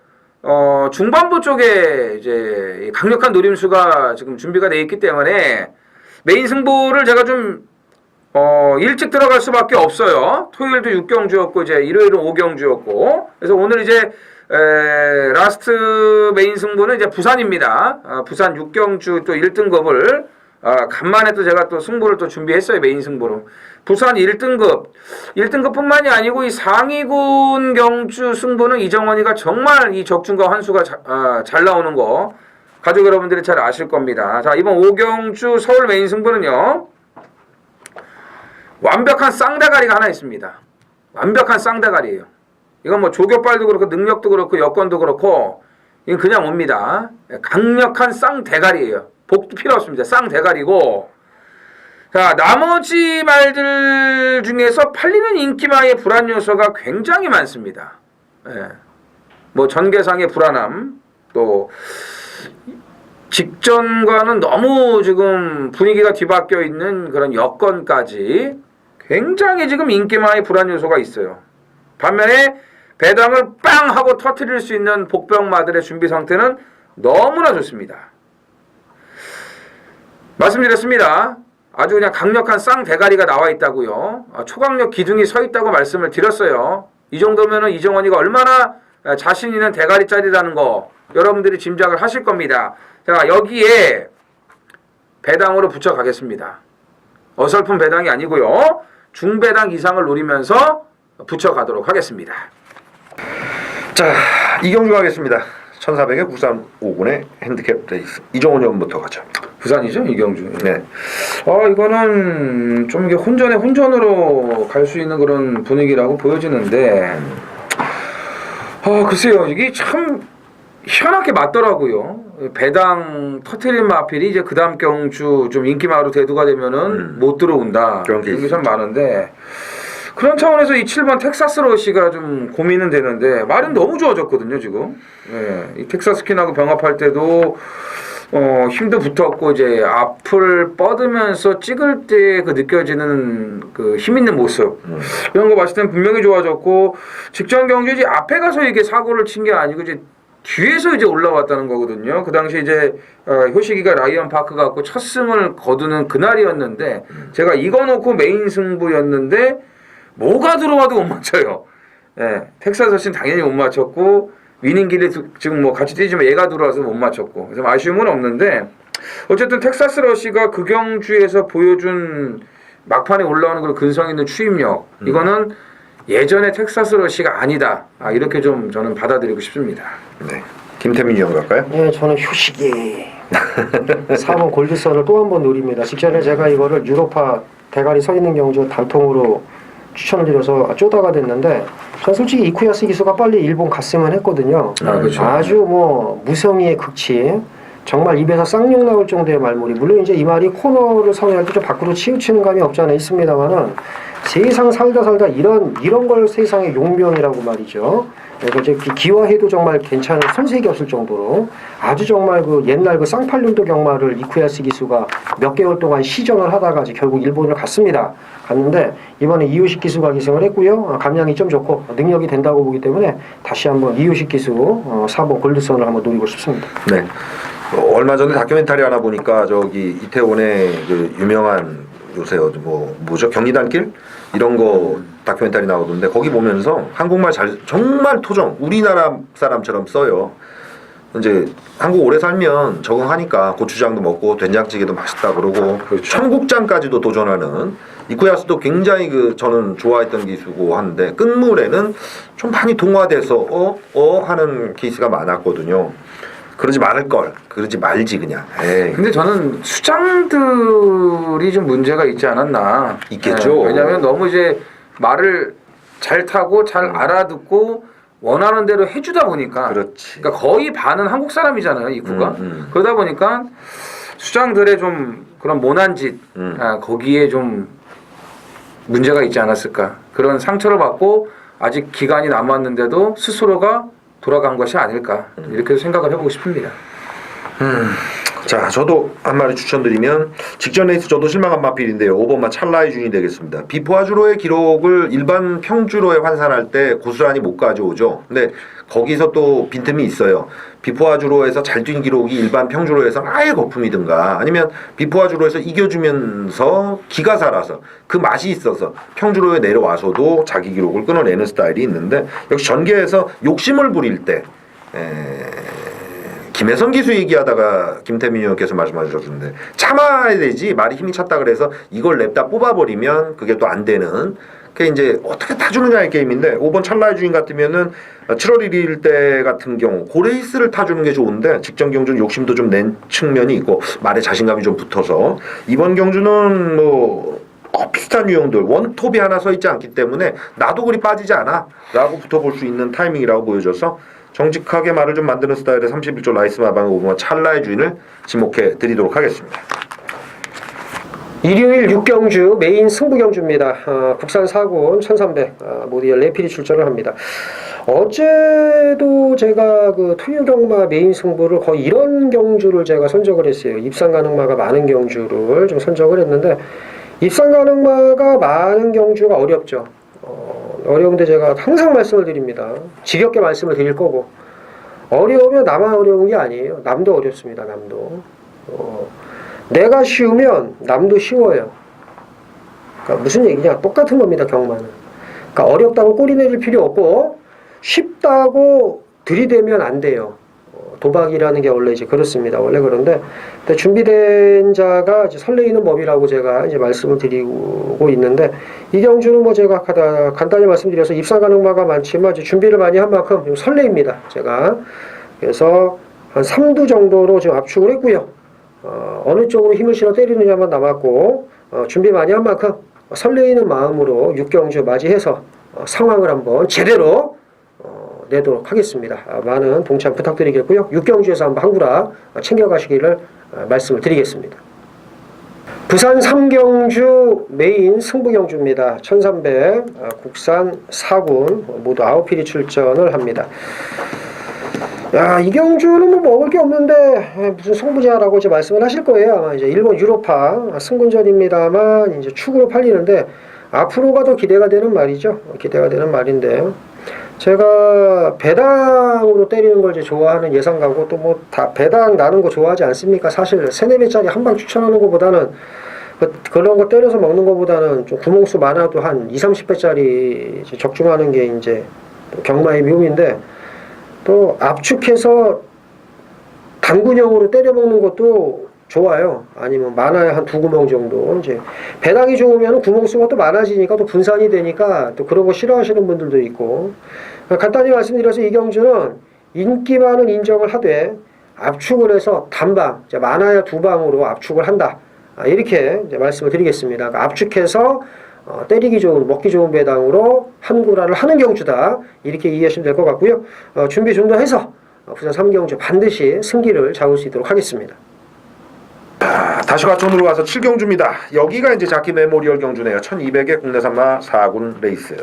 중반부 쪽에 이제 강력한 노림수가 지금 준비가 돼 있기 때문에 메인 승부를 제가 좀 일찍 들어갈 수밖에 없어요. 토요일도 6경주였고 이제 일요일은 5경주였고 그래서 오늘 이제 라스트 메인 승부는 이제 부산입니다. 부산 6경주 또 1등급을 간만에 또 제가 또 승부를 또 준비했어요. 메인 승부로. 부산 1등급뿐만이 아니고 이 상위군 경주 승부는 이정원이가 정말 이 적중과 환수가 잘 나오는 거 가족 여러분들이 잘 아실 겁니다. 자, 이번 5경주 서울 메인 승부는요. 완벽한 쌍대가리가 하나 있습니다. 완벽한 쌍대가리예요. 이건 뭐 조교빨도 그렇고 능력도 그렇고 여건도 그렇고 이건 그냥 옵니다. 강력한 쌍대가리예요. 복도 필요 없습니다. 쌍대가리고 자 나머지 말들 중에서 팔리는 인기마의 불안 요소가 굉장히 많습니다. 뭐 전개상의 불안함 또 직전과는 너무 지금 분위기가 뒤바뀌어 있는 그런 여건까지 굉장히 지금 인기마의 불안 요소가 있어요. 반면에 배당을 빵 하고 터뜨릴 수 있는 복병마들의 준비 상태는 너무나 좋습니다. 말씀드렸습니다. 아주 그냥 강력한 쌍대가리가 나와 있다고요. 초강력 기둥이 서 있다고 말씀을 드렸어요. 이 정도면은 이정원이가 얼마나 자신 있는 대가리짜리라는 거 여러분들이 짐작을 하실 겁니다. 자, 여기에 배당으로 붙여가겠습니다. 어설픈 배당이 아니고요. 중배당 이상을 노리면서 붙여가도록 하겠습니다. 자, 이경주 가겠습니다. 1400에 부산 5군의 핸디캡 레이스. 이정원 형부터 가죠. 부산이죠, 이경주. 네. 이거는 좀 이게 혼전으로 갈 수 있는 그런 분위기라고 보여지는데, 글쎄요, 이게 참 희한하게 맞더라고요. 배당 터트린 마필이 이제 그 다음 경주 좀 인기마로 대두가 되면은 못 들어온다. 그런 게 게 참 많은데, 그런 차원에서 이 7번 텍사스 러시가 좀 고민은 되는데, 말은 너무 좋아졌거든요, 지금. 이 텍사스 퀸하고 병합할 때도, 힘도 붙었고, 이제 앞을 뻗으면서 찍을 때 그 느껴지는 그 힘 있는 모습. 이런 거 봤을 땐 분명히 좋아졌고, 직전 경주 이제 앞에 가서 이게 사고를 친 게 아니고, 이제 뒤에서 이제 올라왔다는 거거든요. 그 당시 이제 효식이가 라이언 파크 갖고 첫 승을 거두는 그날이었는데 제가 이거 놓고 메인 승부였는데 뭐가 들어와도 못 맞춰요. 텍사스 러시는 당연히 못 맞췄고 위닝길이 지금 뭐 같이 뛰지만 얘가 들어와서 못 맞췄고 그래서 아쉬움은 없는데 어쨌든 텍사스 러시가 그 경주에서 보여준 막판에 올라오는 그런 근성 있는 추임력 이거는 예전의 텍사스 러시가 아니다. 이렇게 좀 저는 받아들이고 싶습니다. 네. 김태민 의원 갈까요? 네, 저는 휴식이 4번 골드선을 또 한 번 노립니다. 직전에 제가 이거를 유로파 대가리 서 있는 경주 단통으로 추천을 드려서 쪼다가 됐는데 전 솔직히 이쿠야스 기수가 빨리 일본 갔으면 했거든요. 그렇죠. 아주 뭐 무성의의 극치 정말 입에서 쌍욕 나올 정도의 말머리. 물론 이제 이 말이 코너를 성행할 때 좀 밖으로 치우치는 감이 없지 않아 있습니다만은 세상 살다 이런 걸 세상의 용병이라고 말이죠. 그래서 이제 기와해도 정말 괜찮은 손색이 없을 정도로 아주 정말 그 옛날 그 쌍팔륜도 경마를 이쿠야스 기수가 몇 개월 동안 시전을 하다가 이제 결국 일본을 갔는데 이번에 이효식 기수가 기승을 했고요. 감량이 좀 좋고 능력이 된다고 보기 때문에 다시 한번 이효식 기수 4번 골드선을 한번 노리고 싶습니다. 네. 얼마 전에 다큐멘터리 하나 보니까 저기 이태원의 그 유명한 요새 뭐죠 경리단길 이런 거 다큐멘터리 나오던데 거기 보면서 한국말 정말 토종 우리나라 사람처럼 써요. 이제 한국 오래 살면 적응하니까 고추장도 먹고 된장찌개도 맛있다 그러고 그렇죠. 청국장까지도 도전하는 이쿠야스도 굉장히 저는 좋아했던 기수고 하는데 끝물에는 좀 많이 동화돼서 하는 케이스가 많았거든요. 그러지 말지 그냥. 에이. 근데 저는 수장들이 좀 문제가 있지 않았나. 있겠죠. 왜냐하면 너무 이제 말을 잘 타고 잘 알아듣고 원하는 대로 해주다 보니까. 그렇지. 그러니까 거의 반은 한국 사람이잖아요, 이쿠가. 그러다 보니까 수장들의 좀 그런 모난 짓, 거기에 좀 문제가 있지 않았을까. 그런 상처를 받고 아직 기간이 남았는데도 스스로가 돌아간 것이 아닐까 이렇게 생각을 해보고 싶습니다. 자, 저도 한 마리 추천드리면 직전 레이스 저도 실망한 마필인데요. 5번마 찰나의 준이 되겠습니다. 비포아주로의 기록을 일반 평주로에 환산할 때 고스란히 못 가져오죠. 근데 거기서 또 빈틈이 있어요. 비포아주로에서 잘 뛴 기록이 일반 평주로에서 아예 거품이든가 아니면 비포아주로에서 이겨주면서 기가 살아서 그 맛이 있어서 평주로에 내려와서도 자기 기록을 끊어내는 스타일이 있는데 역시 전개에서 욕심을 부릴 때 김혜선 기수 얘기하다가 김태민 의원께서 말씀하셨는데 참아야 되지 말이 힘이 찼다 그래서 이걸 냅다 뽑아버리면 그게 또 안 되는 그게 이제 어떻게 타주느냐의 게임인데 5번 찰나의 주인 같으면은 7월 1일 때 같은 경우 고레이스를 타주는 게 좋은데 직전 경주는 욕심도 좀 낸 측면이 있고 말에 자신감이 좀 붙어서 이번 경주는 뭐 비슷한 유형들 원톱이 하나 서 있지 않기 때문에 나도 그리 빠지지 않아 라고 붙어볼 수 있는 타이밍이라고 보여져서 정직하게 말을 좀 만드는 스타일의 31조 라이스 마방의 5번 찰나의 주인을 지목해 드리도록 하겠습니다. 일요일 6경주 메인 승부 경주입니다. 국산 4군 1300 모두 14필이 출전을 합니다. 어제도 제가 그 투유경마 메인 승부를 거의 이런 경주를 제가 선정을 했어요. 입상 가능마가 많은 경주를 좀 선정을 했는데 입상 가능마가 많은 경주가 어렵죠. 어려운데 제가 항상 말씀을 드립니다. 지겹게 말씀을 드릴 거고 어려우면 나만 어려운 게 아니에요. 남도 어렵습니다. 남도. 내가 쉬우면 남도 쉬워요. 그러니까 무슨 얘기냐? 똑같은 겁니다. 경마는. 그러니까 어렵다고 꼬리 내릴 필요 없고 쉽다고 들이대면 안 돼요. 도박이라는 게 원래 이제 그렇습니다. 원래 그런데 준비된 자가 이제 설레이는 법이라고 제가 이제 말씀을 드리고 있는데 이 경주는 뭐 제가 간단히 말씀드려서 입상 가능마가 많지만 이제 준비를 많이 한 만큼 좀 설레입니다. 제가 그래서 한 3두 정도로 지금 압축을 했고요. 어느 쪽으로 힘을 실어 때리느냐만 남았고 준비 많이 한 만큼 설레이는 마음으로 6경주 맞이해서 상황을 한번 제대로 내도록 하겠습니다. 많은 동참 부탁드리겠고요. 6경주에서 한번 한구라 챙겨가시기를 말씀을 드리겠습니다. 부산 3경주 메인 승부경주입니다. 1300 국산 4군 모두 9필이 출전을 합니다. 야, 이 경주는 뭐 먹을 게 없는데 무슨 승부자라고 이제 말씀을 하실 거예요. 아마 이제 일본 유로파 승군전입니다만 이제 축으로 팔리는데 앞으로가 더 기대가 되는 말이죠. 기대가 되는 말인데 제가 배당으로 때리는 걸 이제 좋아하는 예상가고 또 뭐 다 배당 나는 거 좋아하지 않습니까? 사실 3-4배짜리 한 방 추천하는 것보다는 그런 거 때려서 먹는 것보다는 좀 구멍수 많아도 한 20-30배짜리 적중하는 게 이제 경마의 묘미인데 또 압축해서 단군형으로 때려 먹는 것도 좋아요. 아니면 많아야 한 2구멍 정도. 이제 배당이 좋으면 구멍수가 또 많아지니까 또 분산이 되니까 또 그런 거 싫어하시는 분들도 있고. 간단히 말씀드려서 이 경주는 인기만은 인정을 하되 압축을 해서 단방, 많아야 2방으로 압축을 한다. 이렇게 이제 말씀을 드리겠습니다. 그러니까 압축해서 때리기 좋은, 먹기 좋은 배당으로 한 구라를 하는 경주다. 이렇게 이해하시면 될 것 같고요. 준비 좀 더 해서 부산 3경주 반드시 승기를 잡을 수 있도록 하겠습니다. 다시 과천으로 가서 7경주입니다. 여기가 이제 자키 메모리얼 경주네요. 1200의 국내 산마 4군 레이스.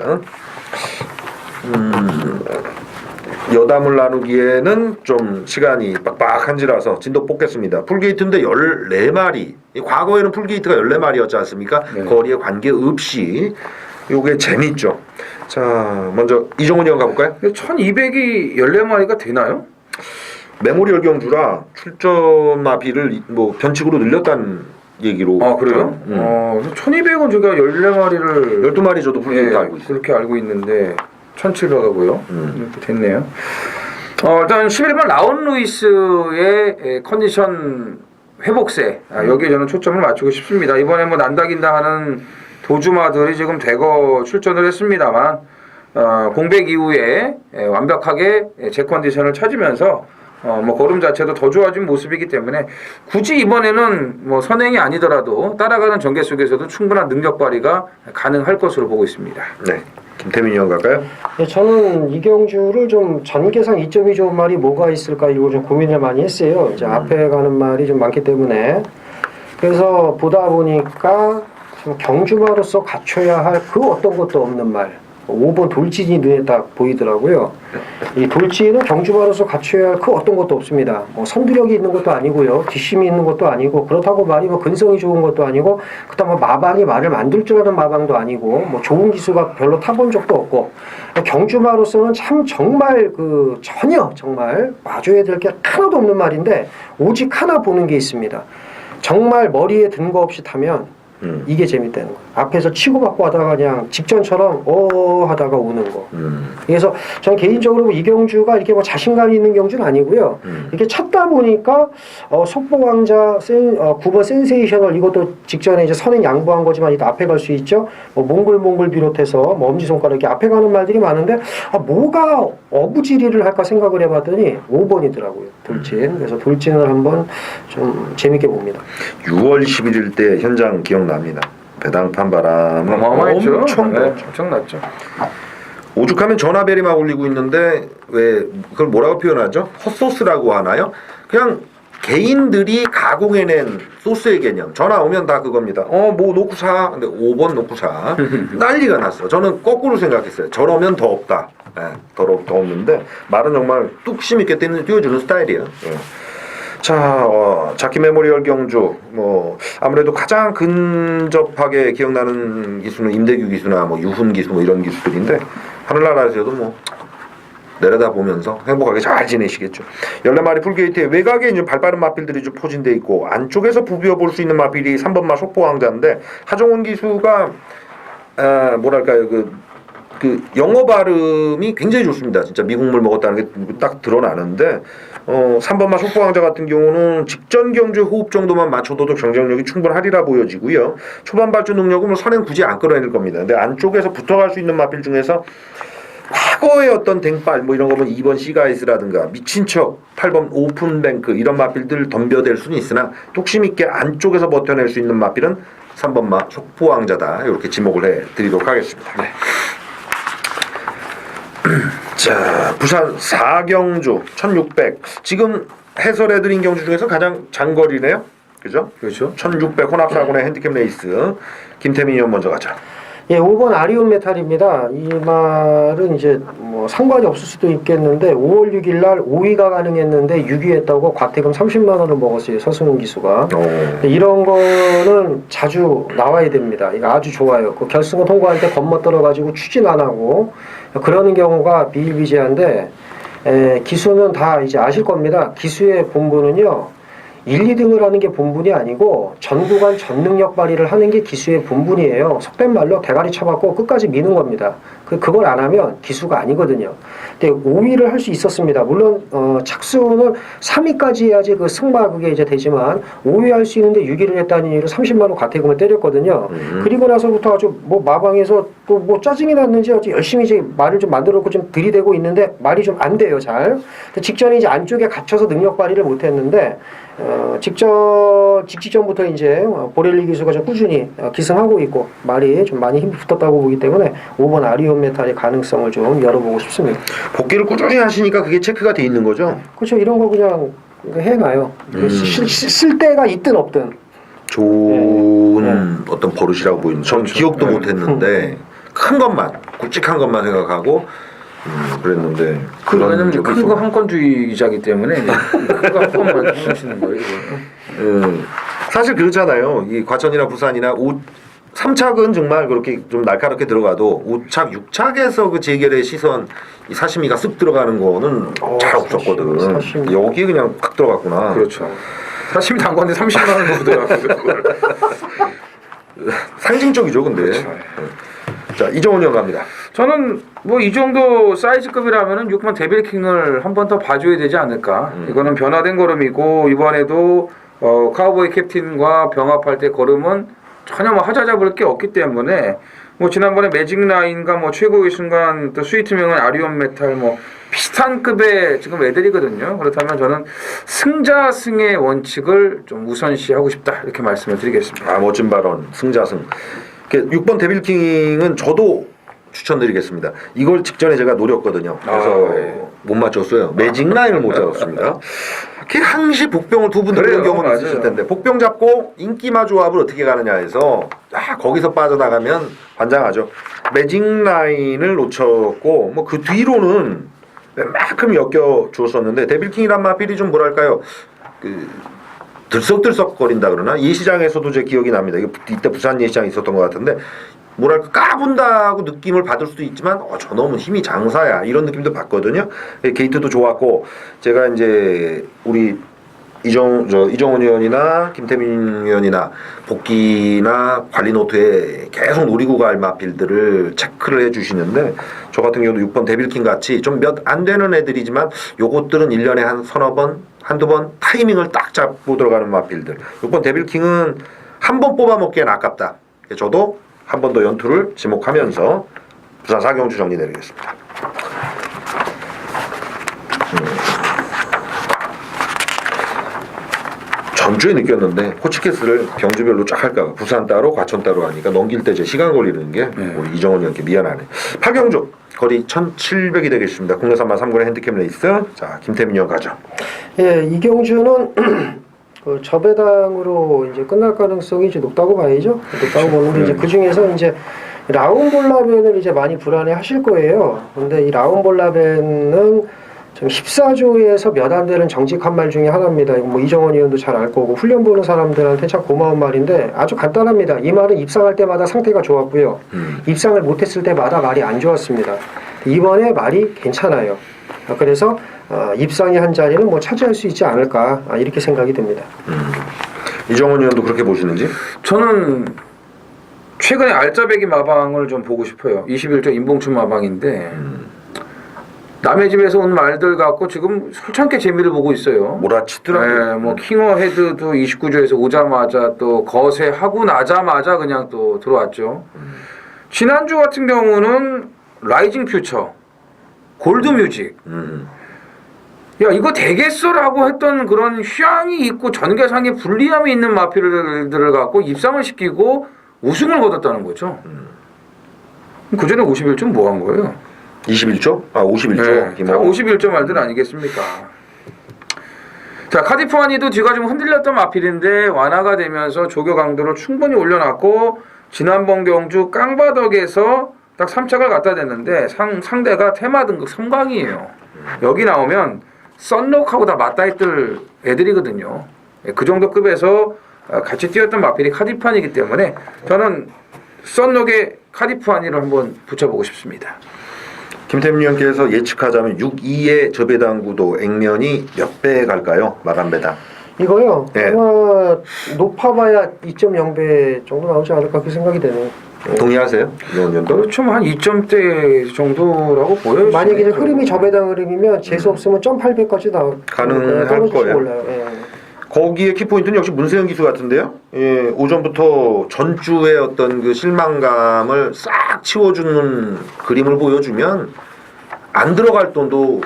여담을 나누기에는 좀 시간이 빡빡한지라서 진도 뽑겠습니다. 풀게이트인데 14마리. 과거에는 풀게이트가 14마리였지 않습니까? 네. 거리에 관계없이 요게 재밌죠. 자, 먼저 이종훈 형 가볼까요? 1200이 14마리가 되나요? 메모리얼 경주라 출전 마비를 뭐 변칙으로 늘렸다는 얘기로. 아, 그래요? 1200은 제가 14마리를 12마리 저도 풀게이트 알고 있어요. 그렇게 알고 있는데 1700하고요. 이렇게 됐네요. 일단 11번 라온 루이스의 컨디션 회복세 여기에 저는 초점을 맞추고 싶습니다. 이번에 뭐 난다긴다 하는 도주마들이 지금 대거 출전을 했습니다만 공백 이후에 완벽하게 제 컨디션을 찾으면서 뭐 걸음 자체도 더 좋아진 모습이기 때문에 굳이 이번에는 뭐 선행이 아니더라도 따라가는 전개 속에서도 충분한 능력 발휘가 가능할 것으로 보고 있습니다. 네, 김태민 의원 갈까요? 네, 저는 이 경주를 좀 전개상 이점이 좋은 말이 뭐가 있을까 이거 좀 고민을 많이 했어요. 이제 앞에 가는 말이 좀 많기 때문에 그래서 보다 보니까 좀 경주마로서 갖춰야 할 그 어떤 것도 없는 말. 5번 돌진이 눈에 딱 보이더라고요. 이 돌진은 경주마로서 갖춰야 할 그 어떤 것도 없습니다. 뭐 선두력이 있는 것도 아니고요, 뒷심이 있는 것도 아니고, 그렇다고 말이 뭐 근성이 좋은 것도 아니고, 그다음 뭐 마방이 말을 만들 줄 아는 마방도 아니고, 뭐 좋은 기수가 별로 타본 적도 없고, 경주마로서는 참 정말 그 전혀 정말 봐줘야 될 게 하나도 없는 말인데 오직 하나 보는 게 있습니다. 정말 머리에 든 거 없이 타면 이게 재밌다는 거예요. 앞에서 치고받고 하다가 그냥 직전처럼 하다가 오는 거. 그래서 저는 개인적으로 뭐 이경주가 이렇게 뭐 자신감이 있는 경주는 아니고요. 이렇게 쳤다 보니까 속보왕자 9번 센세이셔널 이것도 직전에 이제 선행 양보한 거지만 이따 앞에 갈 수 있죠. 몽골 비롯해서 뭐 엄지손가락 이렇게 앞에 가는 말들이 많은데 뭐가 어부지리를 할까 생각을 해봤더니 5번이더라고요. 돌진. 그래서 돌진을 한번 좀 재밌게 봅니다. 6월 11일 때 현장 기억납니다. 배당판 바람은 어마어마했죠. 엄청 네, 불었죠. 엄청났죠. 오죽하면 전화벨이 막 울리고 있는데 왜 그걸 뭐라고 표현하죠? 헛소스라고 하나요? 그냥 개인들이 가공해낸 소스의 개념. 전화 오면 다 그겁니다. 뭐 놓고 사. 근데 5번 놓고 사. 난리가 났어. 저는 거꾸로 생각했어요. 저러면 더 없다. 더 없는데 말은 정말 뚝심 있게 띄워주는 스타일이에요. 자, 자키 메모리얼 경주 뭐 아무래도 가장 근접하게 기억나는 기수는 임대규 기수나 뭐 유훈 기수 뭐 이런 기수들인데 하늘나라에서도 뭐 내려다 보면서 행복하게 잘 지내시겠죠. 14마리 풀게이트에 외곽에 있는 발빠른 마필들이 좀 포진돼 있고 안쪽에서 부비어 볼 수 있는 마필이 3번마 속보왕자인데 하정훈 기수가 뭐랄까요 그 영어 발음이 굉장히 좋습니다. 진짜 미국물 먹었다는 게 딱 드러나는데 3번마 속보왕자 같은 경우는 직전 경주의 호흡 정도만 맞춰도 경쟁력이 충분하리라 보여지고요. 초반 발주 능력은 뭐 선행 굳이 안 끌어낼 겁니다. 근데 안쪽에서 붙어갈 수 있는 마필 중에서 과거의 어떤 댕빨 뭐 이런 거 보면 2번 시가이스라든가 미친척 8번 오픈뱅크 이런 마필들 덤벼댈 수는 있으나 뚝심 있게 안쪽에서 버텨낼 수 있는 마필은 3번마 속보왕자다. 이렇게 지목을 해드리도록 하겠습니다. 네. 자, 부산 4경주 1600 지금 해설해드린 경주 중에서 가장 장거리네요. 그죠? 그렇죠. 1600 혼합사군의 핸디캡 레이스 김태민 의원 먼저 가자. 예, 5번 아리온 메탈입니다. 이 말은 이제 뭐 상관이 없을 수도 있겠는데 5월 6일 날 5위가 가능했는데 6위 했다고 과태금 30만 원을 먹었어요. 서승훈 기수가. 이런 거는 자주 나와야 됩니다. 이거 아주 좋아요. 그 결승을 통과할 때 겁먹들어가지고 추진 안 하고 그러는 경우가 비일비재한데 기수는 다 이제 아실 겁니다. 기수의 본분은요. 1, 2등을 하는 게 본분이 아니고 전구간 전능력 발휘를 하는 게 기수의 본분이에요. 속된 말로 대가리 쳐받고 끝까지 미는 겁니다. 그걸 안 하면 기수가 아니거든요. 근데 5위를 할 수 있었습니다. 물론 착수는 3위까지 해야지 그 승마 그게 이제 되지만 5위 할 수 있는데 6위를 했다는 이유로 30만 원 과태금을 때렸거든요. 그리고 나서부터 아주 뭐 마방에서 또 뭐 짜증이 났는지 아주 열심히 이제 말을 좀 만들어놓고 좀 들이대고 있는데 말이 좀 안 돼요, 잘. 직전에 이제 안쪽에 갇혀서 능력 발휘를 못했는데 직전부터 이제 보렐리 기수가 좀 꾸준히 기승하고 있고 말이 좀 많이 힘이 붙었다고 보기 때문에 5번 아리온 메탈의 가능성을 좀 열어보고 싶습니다. 복귀를 꾸준히 하시니까 그게 체크가 돼 있는 거죠? 그렇죠. 이런 거 그냥 해놔요. 쓸 때가 있든 없든. 좋은 어떤 버릇이라고 보이는데 전 기억도 못했는데 큰 것만 굵직한 것만 생각하고 그랬는데 왜냐면 큰 거 한 건주의자기 때문에 큰 거 한 건만 하시는 거예요. 사실 그렇잖아요. 이 과천이나 부산이나 3착은 정말 그렇게 좀 날카롭게 들어가도 5착, 6착에서 그 재결의 시선, 이 사시미가 쓱 들어가는 거는 잘 없었거든. 사시미. 여기 그냥 탁 들어갔구나. 그렇죠. 사심이 단 건데 30만 원 주더라고요. 상징적이죠, 근데. 그렇죠. 자, 이정훈 형 갑니다. 저는 뭐 이 정도 사이즈급이라면은 6번 데빌킹을 한 번 더 봐줘야 되지 않을까. 이거는 변화된 걸음이고 이번에도 카우보이 캡틴과 병합할 때 걸음은 전혀 뭐 하자 잡을 게 없기 때문에 뭐 지난번에 매직 라인과 뭐 최고의 순간 또 스위트명은 아리온 메탈 뭐 비슷한 급의 지금 애들이거든요. 그렇다면 저는 승자승의 원칙을 좀 우선시하고 싶다 이렇게 말씀을 드리겠습니다. 멋진 발언. 승자승. 6번 데빌킹은 저도 추천드리겠습니다. 이걸 직전에 제가 노렸거든요. 그래서 못 맞췄어요. 매직 라인을 못 잡았습니다. 항시 복병을 두 분 들은 경우는 있으실 텐데 복병 잡고 인기마 조합을 어떻게 가느냐 해서 거기서 빠져나가면 환장하죠. 매직 라인을 놓쳤고 뭐 그 뒤로는 웬만큼 엮여 주었었는데 데빌킹이란 마필이 좀 뭐랄까요 그 들썩들썩거린다 그러나 예시장에서도 제 기억이 납니다. 이때 부산 예시장에 있었던 것 같은데 뭐랄까 까분다고 느낌을 받을 수도 있지만 저놈은 힘이 장사야 이런 느낌도 받거든요. 게이트도 좋았고 제가 이제 우리 이정훈 의원이나 김태민 의원이나 복귀나 관리 노트에 계속 노리고 갈 마필들을 체크를 해주시는데 저 같은 경우도 6번 데빌킹 같이 좀 몇 안 되는 애들이지만 요것들은 1년에 한 서너 번 한두 번 타이밍을 딱 잡고 들어가는 마필들 6번 데빌킹은 한 번 뽑아먹기엔 아깝다. 저도 한 번 더 연투를 지목하면서 부산 4경주 정리 내리겠습니다. 전주에 느꼈는데 호치키스를 경주별로 쫙 할까 부산 따로 과천 따로 하니까 넘길 때 제 시간 걸리는 게 우리 이정훈 형께 미안하네. 8경주 거리 1700이 되겠습니다. 국내산 3군의 핸디캡 레이스. 자 김태민 형 가죠. 예, 이 경주는 그 저배당으로 이제 끝날 가능성이 이제 높다고 봐야죠. 높다고 보는데 이제 그 중에서 이제 라운볼라벤을 이제 많이 불안해 하실 거예요. 근데 이 라운볼라벤은 지금 14조에서 몇 안 되는 정직한 말 중에 하나입니다. 이거 뭐 이정원 의원도 잘 알 거고 훈련 보는 사람들한테 참 고마운 말인데 아주 간단합니다. 이 말은 입상할 때마다 상태가 좋았고요. 입상을 못했을 때마다 말이 안 좋았습니다. 이번에 말이 괜찮아요. 그래서 입상의 한 자리는 뭐 차지할 수 있지 않을까 이렇게 생각이 듭니다. 이정훈 의원도 그렇게 보시는지? 저는 최근에 알짜배기 마방을 좀 보고 싶어요. 21조 임봉춘 마방인데 남의 집에서 온 말들 갖고 지금 술창게 재미를 보고 있어요. 몰아치더라고요. 네, 뭐 킹어 헤드도 29조에서 오자마자 또 거세하고 나자마자 그냥 또 들어왔죠. 지난주 같은 경우는 라이징 퓨처, 골드 뮤직. 야 이거 되겠어라고 했던 그런 휴양이 있고 전개상에 불리함이 있는 마필들을 갖고 입상을 시키고 우승을 거뒀다는 거죠. 그 전에 51조 뭐 한 거예요? 21조? 아 51조. 네, 김호. 51조 말들 아니겠습니까? 자 카디프 한이도 뒤가 좀 흔들렸던 마필인데 완화가 되면서 조교 강도를 충분히 올려놨고 지난번 경주 깡바덕에서 딱 3착을 갖다 댔는데 상대가 테마 등급 3강이에요. 여기 나오면 썬록하고 다 맞다 있을 애들이거든요. 그 정도 급에서 같이 뛰었던 마필이 카디프 한이기 때문에 저는 썬록의 카디프 한이를 한번 붙여보고 싶습니다. 김태민 의원께서 예측하자면 6-2의 저배당 구도 액면이 몇 배 갈까요? 마감 배당. 이거요. 네. 아마 높아봐야 2.0배 정도 나오지 않을까 그 생각이 되네요. 동의하세요? 이정훈 의원도? 그렇죠. 한 2점대 정도라고 보여요. 만약에 이제 흐름이 저배당 흐름이면 재수 없으면 1.8배까지 가능할 떨어질지 거예요. 몰라요. 예. 거기에 키포인트는 역시 문세영 기수 같은데요. 예, 오전부터 전주의 어떤 그 실망감을 싹 치워주는 그림을 보여주면 안 들어갈 돈도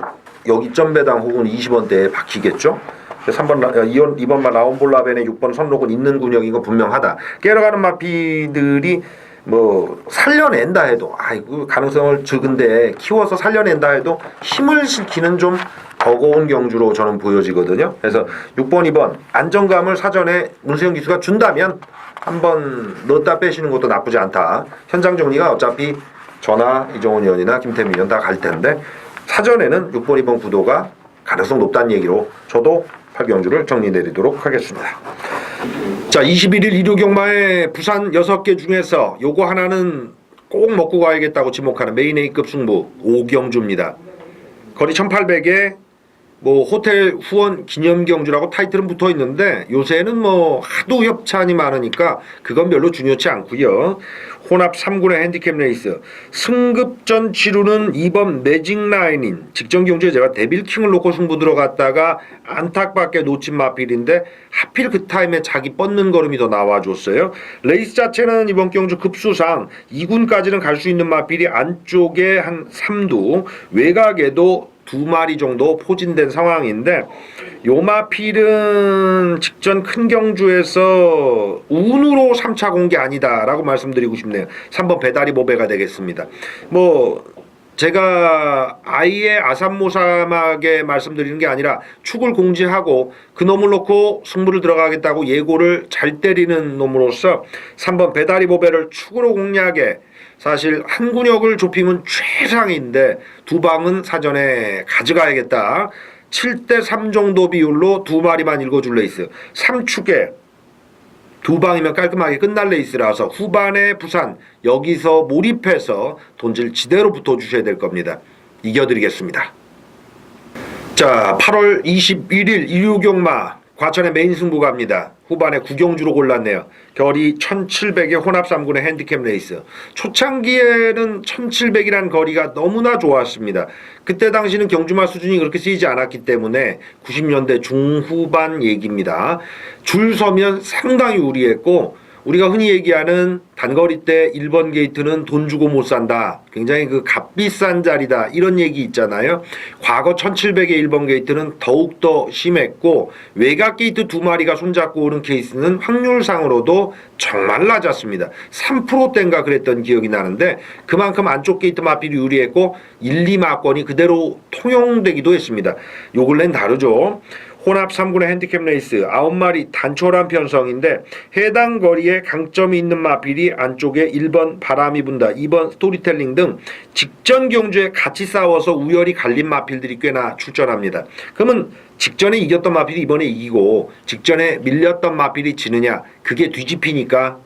여기 점배당 혹은 20원대에 박히겠죠. 2번만 라운볼라벤의 6번 선록은 있는 군역인 거 분명하다. 깨러가는 마피들이 뭐 살려낸다 해도 아이고 가능성을 적은데 키워서 살려낸다 해도 힘을 실키는 좀 버거운 경주로 저는 보여지거든요. 그래서 6번, 2번 안정감을 사전에 문세영 기수가 준다면 한번 넣었다 빼시는 것도 나쁘지 않다. 현장 정리가 어차피 저나 이정훈 의원이나 김태민 의원 다 갈 텐데 사전에는 6번, 2번 구도가 가능성 높다는 얘기로 저도 8경주를 정리 내리도록 하겠습니다. 자, 21일 일요경마의 부산 6개 중에서 요거 하나는 꼭 먹고 가야겠다고 지목하는 메인 A급 승부 5경주입니다. 거리 1800에 뭐 호텔 후원 기념경주라고 타이틀은 붙어 있는데 요새는 뭐 하도 협찬이 많으니까 그건 별로 중요치 않고요. 혼합 3군의 핸디캡 레이스 승급전 치루는 2번 매직 라인인 직전 경주에 제가 데빌킹을 놓고 승부 들어갔다가 안팎밖에 놓친 마필인데 하필 그 타임에 자기 뻗는 걸음이 더 나와줬어요. 레이스 자체는 이번 경주 급수상 2군까지는 갈 수 있는 마필이 안쪽에 한 3두 외곽에도 2마리 정도 포진된 상황인데 요 마필은 직전 큰 경주에서 운으로 3차 공 게 아니다라고 말씀드리고 싶네요. 3번 배다리 보배가 되겠습니다. 뭐 제가 아예 아삼모삼하게 말씀드리는 게 아니라 축을 공지하고 그 놈을 놓고 승부를 들어가겠다고 예고를 잘 때리는 놈으로서 3번 배다리 보배를 축으로 공략해 사실 한 군역을 좁히면 최상인데 두 방은 사전에 가져가야겠다. 7대3 정도 비율로 두 마리만 읽어줄 레이스. 3축에 두 방이면 깔끔하게 끝날 레이스라서 후반에 부산 여기서 몰입해서 돈질 지대로 붙어주셔야 될 겁니다. 이겨드리겠습니다. 자, 8월 21일 일요경마 과천의 메인 승부 갑니다. 후반에 구경주로 골랐네요. 결이 1700의 혼합 3군의 핸디캡 레이스. 초창기에는 1700이라는 거리가 너무나 좋았습니다. 그때 당시는 경주마 수준이 그렇게 쓰이지 않았기 때문에 90년대 중후반 얘기입니다. 줄 서면 상당히 우리했고 우리가 흔히 얘기하는 단거리 때 1번 게이트는 돈 주고 못 산다. 굉장히 그 값비싼 자리다. 이런 얘기 있잖아요. 과거 1700의 1번 게이트는 더욱더 심했고 외곽 게이트 두 마리가 손잡고 오는 케이스는 확률상으로도 정말 낮았습니다. 3%대인가 그랬던 기억이 나는데 그만큼 안쪽 게이트 마필이 유리했고 1, 2마권이 그대로 통용되기도 했습니다. 요 근래는 다르죠. 혼합 3군의 핸디캡 레이스 9마리 단촐한 편성인데 해당 거리에 강점이 있는 마필이 안쪽에 1번 바람이 분다, 2번 스토리텔링 등 직전 경주에 같이 싸워서 우열이 갈린 마필들이 꽤나 출전합니다. 그러면 직전에 이겼던 마필이 이번에 이기고 직전에 밀렸던 마필이 지느냐, 그게 뒤집히니까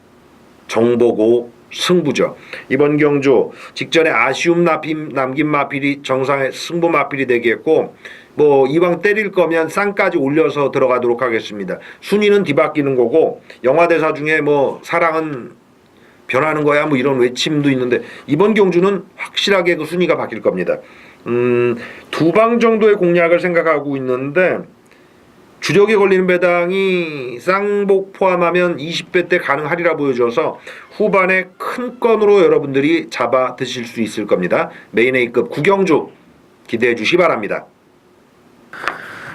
정보고 승부죠. 이번 경주 직전에 아쉬움 남긴 마필이 정상의 승부 마필이 되겠고 뭐 이왕 때릴 거면 쌍까지 올려서 들어가도록 하겠습니다. 순위는 뒤바뀌는 거고 영화 대사 중에 뭐 사랑은 변하는 거야 뭐 이런 외침도 있는데 이번 경주는 확실하게 그 순위가 바뀔 겁니다. 두 방 정도의 공략을 생각하고 있는데 주력에 걸리는 배당이 쌍복 포함하면 20배 때 가능하리라 보여져서 후반에 큰 건으로 여러분들이 잡아 드실 수 있을 겁니다. 메인 A급 구경주 기대해 주시 바랍니다.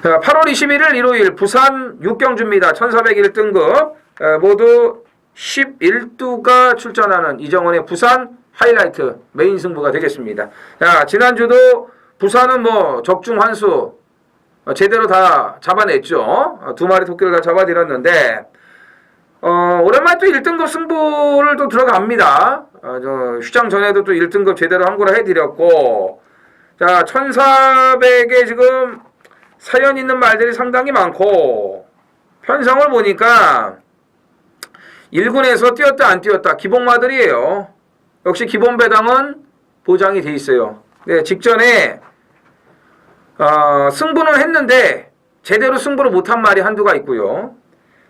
자, 8월 21일 일요일 부산 6경주입니다. 1401등급 모두 11두가 출전하는 이정원의 부산 하이라이트 메인 승부가 되겠습니다. 자, 지난주도 부산은 뭐 적중환수 제대로 다 잡아냈죠. 두 마리 토끼를 다 잡아들였는데 오랜만에 또 1등급 승부를 또 들어갑니다. 휴장 전에도 또 1등급 제대로 한 거라 해드렸고 자 1400에 지금 사연 있는 말들이 상당히 많고 편성을 보니까 1군에서 뛰었다 안 뛰었다 기본마들이에요. 역시 기본 배당은 보장이 돼 있어요. 네, 직전에 승부는 했는데 제대로 승부를 못한 말이 한두가 있고요.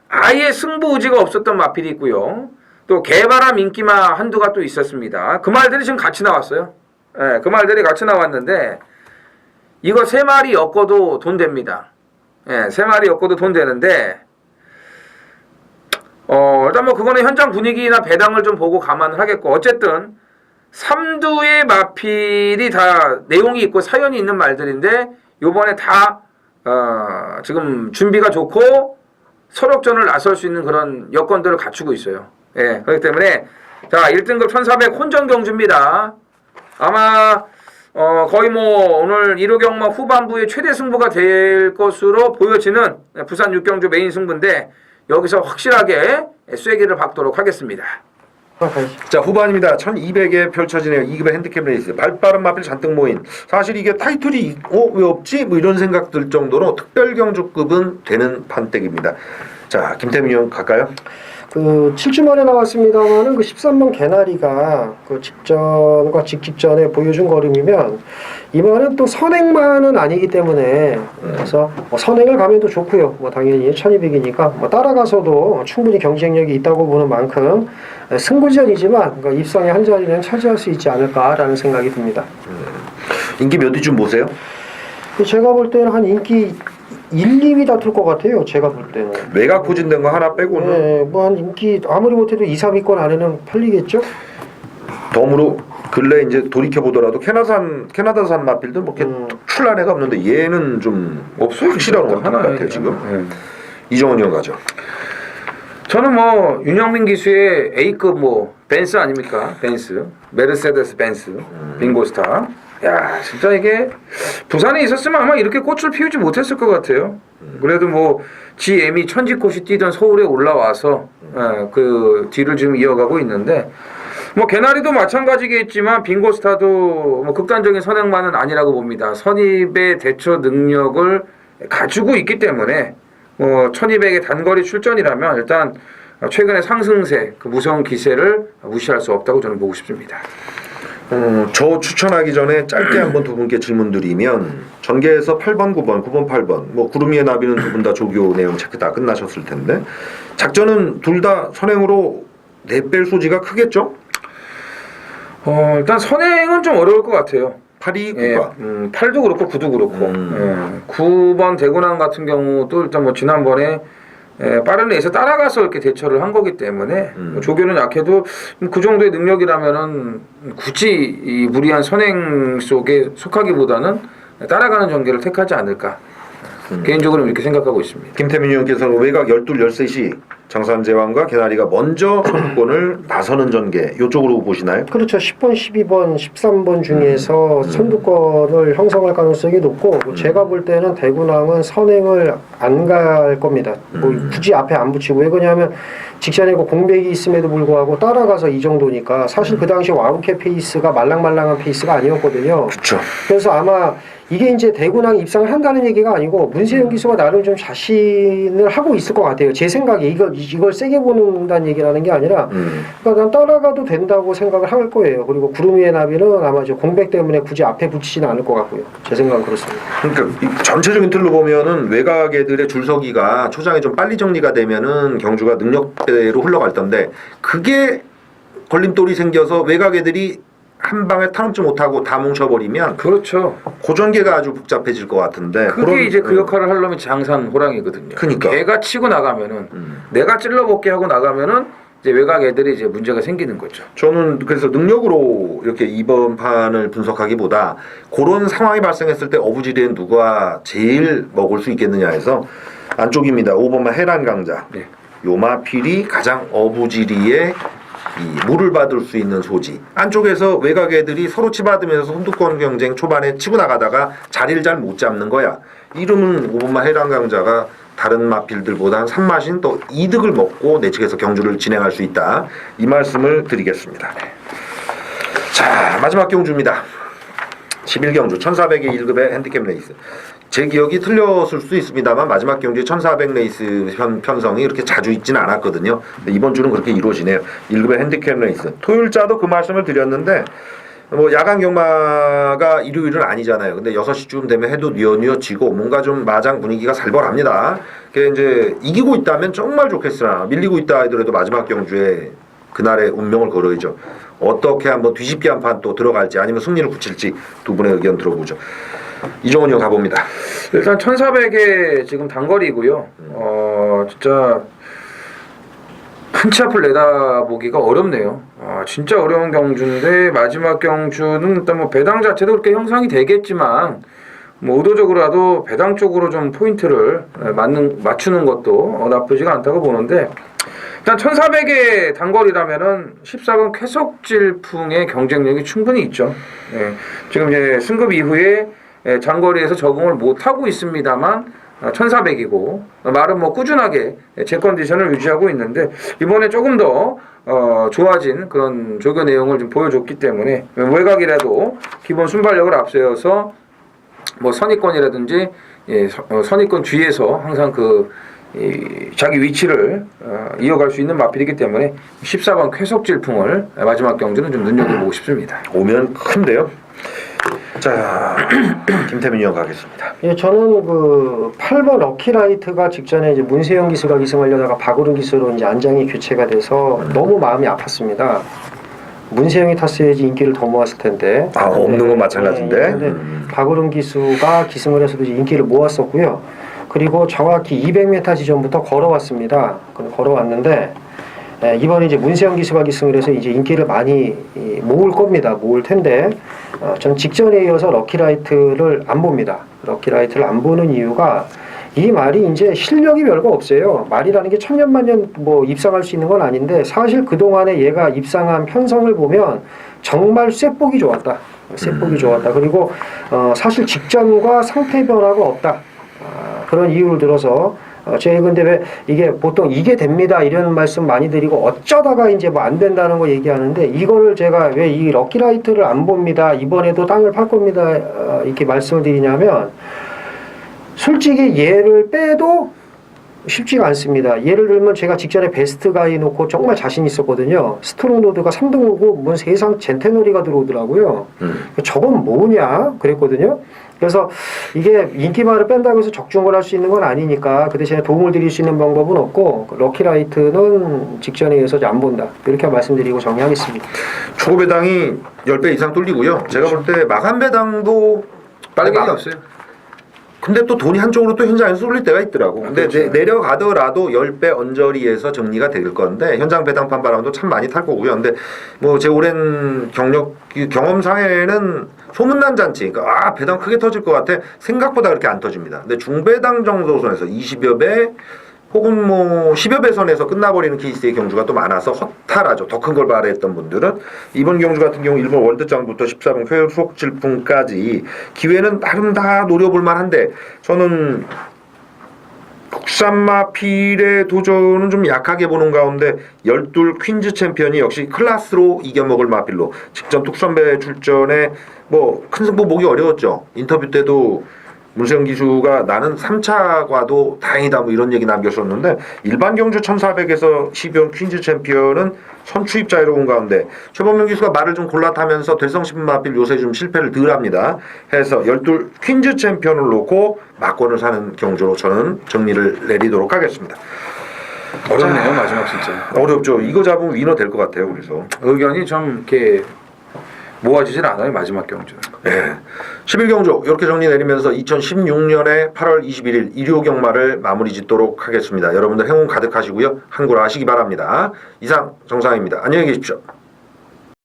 아예 승부 의지가 없었던 마필이 있고요. 또 개바람 인기마 한두가 또 있었습니다. 그 말들이 지금 같이 나왔어요. 네, 그 말들이 같이 나왔는데 이거 3마리 엮어도 돈 됩니다. 예, 3마리 엮어도 돈 되는데, 일단 뭐 그거는 현장 분위기나 배당을 좀 보고 감안을 하겠고, 어쨌든, 3두의 마필이 다 내용이 있고 사연이 있는 말들인데, 요번에 다, 지금 준비가 좋고, 서력전을 나설 수 있는 그런 여건들을 갖추고 있어요. 예, 그렇기 때문에, 자, 1등급 1400 혼전 경주입니다. 아마, 거의 뭐 오늘 1호 경마 후반부의 최대 승부가 될 것으로 보여지는 부산 6경주 메인 승부인데 여기서 확실하게 쐐기를 박도록 하겠습니다. 자 후반입니다. 1200에 펼쳐지네요. 2급의 핸디캡 레이스. 발빠른 마필 잔뜩 모인. 사실 이게 타이틀이 왜 없지? 뭐 이런 생각 들 정도로 특별경주급은 되는 판때기입니다. 자 김태민 형 갈까요? 그 7주 만에 나왔습니다만은 그 13번 개나리가 그 직전과 직전에 보여준 걸음이면 이번은 또 선행만은 아니기 때문에 그래서 뭐 선행을 가면 또 좋고요. 뭐 당연히 1200이니까 뭐 따라가서도 충분히 경쟁력이 있다고 보는 만큼 승부전이지만 그 입성의 한 자리는 차지할 수 있지 않을까라는 생각이 듭니다. 인기 몇 위쯤 보세요? 제가 볼 때는 한 인기 1, 2위 다툴 것 같아요. 제가 볼 때는. 외곽 포진된 거 하나 빼고는. 네, 뭐 한 인기 아무리 못해도 2, 3위권 안에는 팔리겠죠? 덤으로 근래 이제 돌이켜 보더라도 캐나다산 마필들 뭐 이렇게 특출난 애가 없는데 얘는 좀 없어요. 확실한 것 같아요 지금. 이정원 형 가죠. 저는 뭐 윤영민 기수의 A급 뭐 벤스 아닙니까? 벤스, 메르세데스 벤스, 빙고스타. 야 진짜 이게 부산에 있었으면 아마 이렇게 꽃을 피우지 못했을 것 같아요. 그래도 뭐 GM이 천지꽃이 뛰던 서울에 올라와서 그 뒤를 지금 이어가고 있는데 뭐 개나리도 마찬가지겠지만 빙고스타도 뭐 극단적인 선행만은 아니라고 봅니다. 선입의 대처 능력을 가지고 있기 때문에 뭐 1200의 단거리 출전이라면 일단 최근의 상승세, 그 무서운 기세를 무시할 수 없다고 저는 보고 싶습니다. 저 추천하기 전에 짧게 한번 두 분께 질문 드리면 전개에서 8번, 9번, 9번, 8번 뭐 구름이의 나비는 두 분 다 조교 내용 체크 다 끝나셨을 텐데 작전은 둘 다 선행으로 내뺄 소지가 크겠죠? 일단 선행은 좀 어려울 것 같아요. 8이 9가 예, 8도 그렇고 9도 그렇고 9번 대구남 같은 경우도 일단 뭐 지난번에 빠른 레이스 따라가서 이렇게 대처를 한 거기 때문에 뭐 조교는 약해도 그 정도의 능력이라면은 굳이 이 무리한 선행 속에 속하기보다는 따라가는 전개를 택하지 않을까 개인적으로 이렇게 생각하고 있습니다. 김태민 의원께서는 외곽 12, 13시 장산제왕과 개나리가 먼저 선두권을 나서는 전개 이쪽으로 보시나요? 그렇죠. 10번, 12번, 13번 중에서 선두권을 형성할 가능성이 높고 제가 볼 때는 대구남은 선행을 안 갈 겁니다. 뭐 굳이 앞에 안 붙이고 왜 그러냐면 직전에 그 공백이 있음에도 불구하고 따라가서 이 정도니까 사실 그 당시 와우케 페이스가 말랑말랑한 페이스가 아니었거든요. 그렇죠. 그래서 아마 이게 이제 대구남이 입상을 한다는 얘기가 아니고 문세영 기수가 나름 좀 자신을 하고 있을 것 같아요. 제 생각에 이걸 세게 보는다는 얘기라는 게 아니라 그러니까 난 따라가도 된다고 생각을 할 거예요. 그리고 구름 위의 나비는 아마 이제 공백 때문에 굳이 앞에 붙이지는 않을 것 같고요. 제 생각은 그렇습니다. 그러니까 이 전체적인 틀로 보면은 외곽 애들의 줄서기가 초장에 좀 빨리 정리가 되면은 경주가 능력대로 흘러갈 텐데 그게 걸림돌이 생겨서 외곽 애들이 한 방에 타넘지 못하고 다 뭉쳐버리면 그렇죠. 고전개가 아주 복잡해질 것 같은데 그게 이제 그 역할을 하려면 장산 호랑이거든요. 그러니까. 걔가 치고 나가면은 내가 찔러먹게 하고 나가면은 이제 외곽 애들이 이제 문제가 생기는 거죠. 저는 그래서 능력으로 이렇게 이번 판을 분석하기보다 그런 상황이 발생했을 때 어부지리엔 누가 제일 먹을 수 있겠느냐 해서 안쪽입니다. 5번만 해란강자. 네. 요마필이 가장 어부지리에 이 물을 받을 수 있는 소지. 안쪽에서 외곽 애들이 서로 치받으면서 선두권 경쟁 초반에 치고 나가다가 자리를 잘 못 잡는 거야. 이러면 5번만 해란강자가 다른 마필들보다 3마신 또 이득을 먹고 내 측에서 경주를 진행할 수 있다. 이 말씀을 드리겠습니다. 자, 마지막 경주입니다. 11경주 1400의 1급의 핸디캡 레이스. 제 기억이 틀렸을 수도 있습니다만 마지막 경주에 1400 레이스 편성이 이렇게 자주 있지는 않았거든요. 이번 주는 그렇게 이루어지네요. 1급의 핸디캡 레이스. 토요일자도 그 말씀을 드렸는데 뭐 야간 경마가 일요일은 아니잖아요. 근데 6시쯤 되면 해도 뉘어뉘어지고 뭔가 좀 마장 분위기가 살벌합니다. 그게 이제 이기고 있다면 정말 좋겠으나 밀리고 있다 하더라도 마지막 경주에 그날의 운명을 걸어야죠. 어떻게 한번 뒤집기 한 판 또 들어갈지 아니면 승리를 굳힐지 두 분의 의견 들어보죠. 이종원 형 가봅니다. 일단 1400에 지금 단거리고요. 진짜 한 치 앞을 내다보기가 어렵네요. 진짜 어려운 경주인데 마지막 경주는 일단 뭐 배당 자체도 그렇게 형성이 되겠지만 뭐 의도적으로라도 배당 쪽으로 좀 포인트를 맞추는 것도 나쁘지가 않다고 보는데 일단 1400의 단거리라면은 14번 쾌속질풍의 경쟁력이 충분히 있죠. 예, 지금 이제 승급 이후에 장거리에서 적응을 못 하고 있습니다만 1400이고 말은 뭐 꾸준하게 제 컨디션을 유지하고 있는데 이번에 조금 더 좋아진 그런 조교 내용을 좀 보여줬기 때문에 외곽이라도 기본 순발력을 앞세워서 뭐 선입권이라든지 선입권 뒤에서 항상 자기 위치를 이어갈 수 있는 마필이기 때문에 14번 쾌속질풍을 마지막 경주는 좀 눈여겨보고 싶습니다. 오면 큰데요. 자, 김태민 형 가겠습니다. 예, 저는 그 8번 럭키라이트가 직전에 이제 문세영 기수가 기승하려다가 박우른 기수로 이제 안장이 교체가 돼서 너무 마음이 아팠습니다. 문세영이 탔어야지 인기를 더 모았을 텐데. 없는 건 마찬가지인데. 네, 박우른 기수가 기승을 해서도 이제 인기를 모았었고요. 그리고 정확히 200m 지점부터 걸어왔습니다. 걸어왔는데 이번에 이제 문세영 기수가 기승을 해서 이제 인기를 많이 모을 겁니다. 모을 텐데 전 직전에 이어서 럭키라이트를 안 봅니다. 럭키라이트를 안 보는 이유가 이 말이 이제 실력이 별거 없어요. 말이라는 게 천년만년 뭐 입상할 수 있는 건 아닌데 사실 그동안에 얘가 입상한 편성을 보면 정말 쇳보기 좋았다. 쇳보기 좋았다. 그리고 사실 직전과 상태 변화가 없다. 그런 이유를 들어서 제가 근데 왜 이게 보통 이게 됩니다 이런 말씀 많이 드리고 어쩌다가 이제 뭐 안 된다는 거 얘기하는데 이거를 제가 왜 이 럭키라이트를 안 봅니다 이번에도 땅을 팔 겁니다 이렇게 말씀을 드리냐면 솔직히 얘를 빼도 쉽지가 않습니다. 예를 들면 제가 직전에 베스트가이 놓고 정말 자신 있었거든요. 스트롱로드가 3등 오고 뭔 세상 젠테너리가 들어오더라고요. 저건 뭐냐 그랬거든요. 그래서 이게 인기말을 뺀다고 해서 적중을 할 수 있는 건 아니니까 그 대신에 도움을 드릴 수 있는 방법은 없고 럭키라이트는 직전에 의해서 안 본다. 이렇게 말씀드리고 정리하겠습니다. 초고 배당이 10배 이상 뚫리고요. 제가 볼 때 마감 배당도 빠른 게 없어요. 근데 또 돈이 한쪽으로 또 현장에서 쏠릴 때가 있더라고. 근데 그렇죠. 내려가더라도 10배 언저리에서 정리가 될 건데 현장 배당판 바람도 참 많이 탈 거고요. 근데 뭐 제 오랜 경험상에는 소문난 잔치, 그러니까 배당 크게 터질 것 같아. 생각보다 그렇게 안 터집니다. 근데 중배당 정도 선에서 20여 배 혹은 뭐 10여 배 선에서 끝나버리는 케이스의 경주가 또 많아서 허탈하죠. 더 큰 걸 바랬던 분들은. 이번 경주 같은 경우 일본 월드장부터 14번 표수옥질풍까지 기회는 나름 다 노려볼 만한데 저는 국산마필의 도전은 좀 약하게 보는 가운데 12 퀸즈 챔피언이 역시 클래스로 이겨먹을 마필로 직전 뚝선배 출전에 뭐 큰 승부 보기 어려웠죠. 인터뷰 때도 문세영 기수가 나는 3차과도 다행이다 뭐 이런 얘기 남겼었는데 일반 경주 1400에서 12번 퀸즈 챔피언은 선추입 자유로운 가운데 최범용 기수가 말을 좀 골라타면서 될성신분 마필 요새 좀 실패를 덜 합니다. 해서 12 퀸즈 챔피언을 놓고 막권을 사는 경주로 저는 정리를 내리도록 하겠습니다. 어렵네요 마지막 진짜. 어렵죠. 이거 잡으면 위너 될 것 같아요. 그래서 의견이 좀 이렇게 모아지질 않아요 마지막 경주는. 네. 11경주 이렇게 정리 내리면서 2016년에 8월 21일 일요 경마를 마무리 짓도록 하겠습니다. 여러분들 행운 가득하시고요. 한구라 하시기 바랍니다. 이상 정상입니다. 안녕히 계십시오.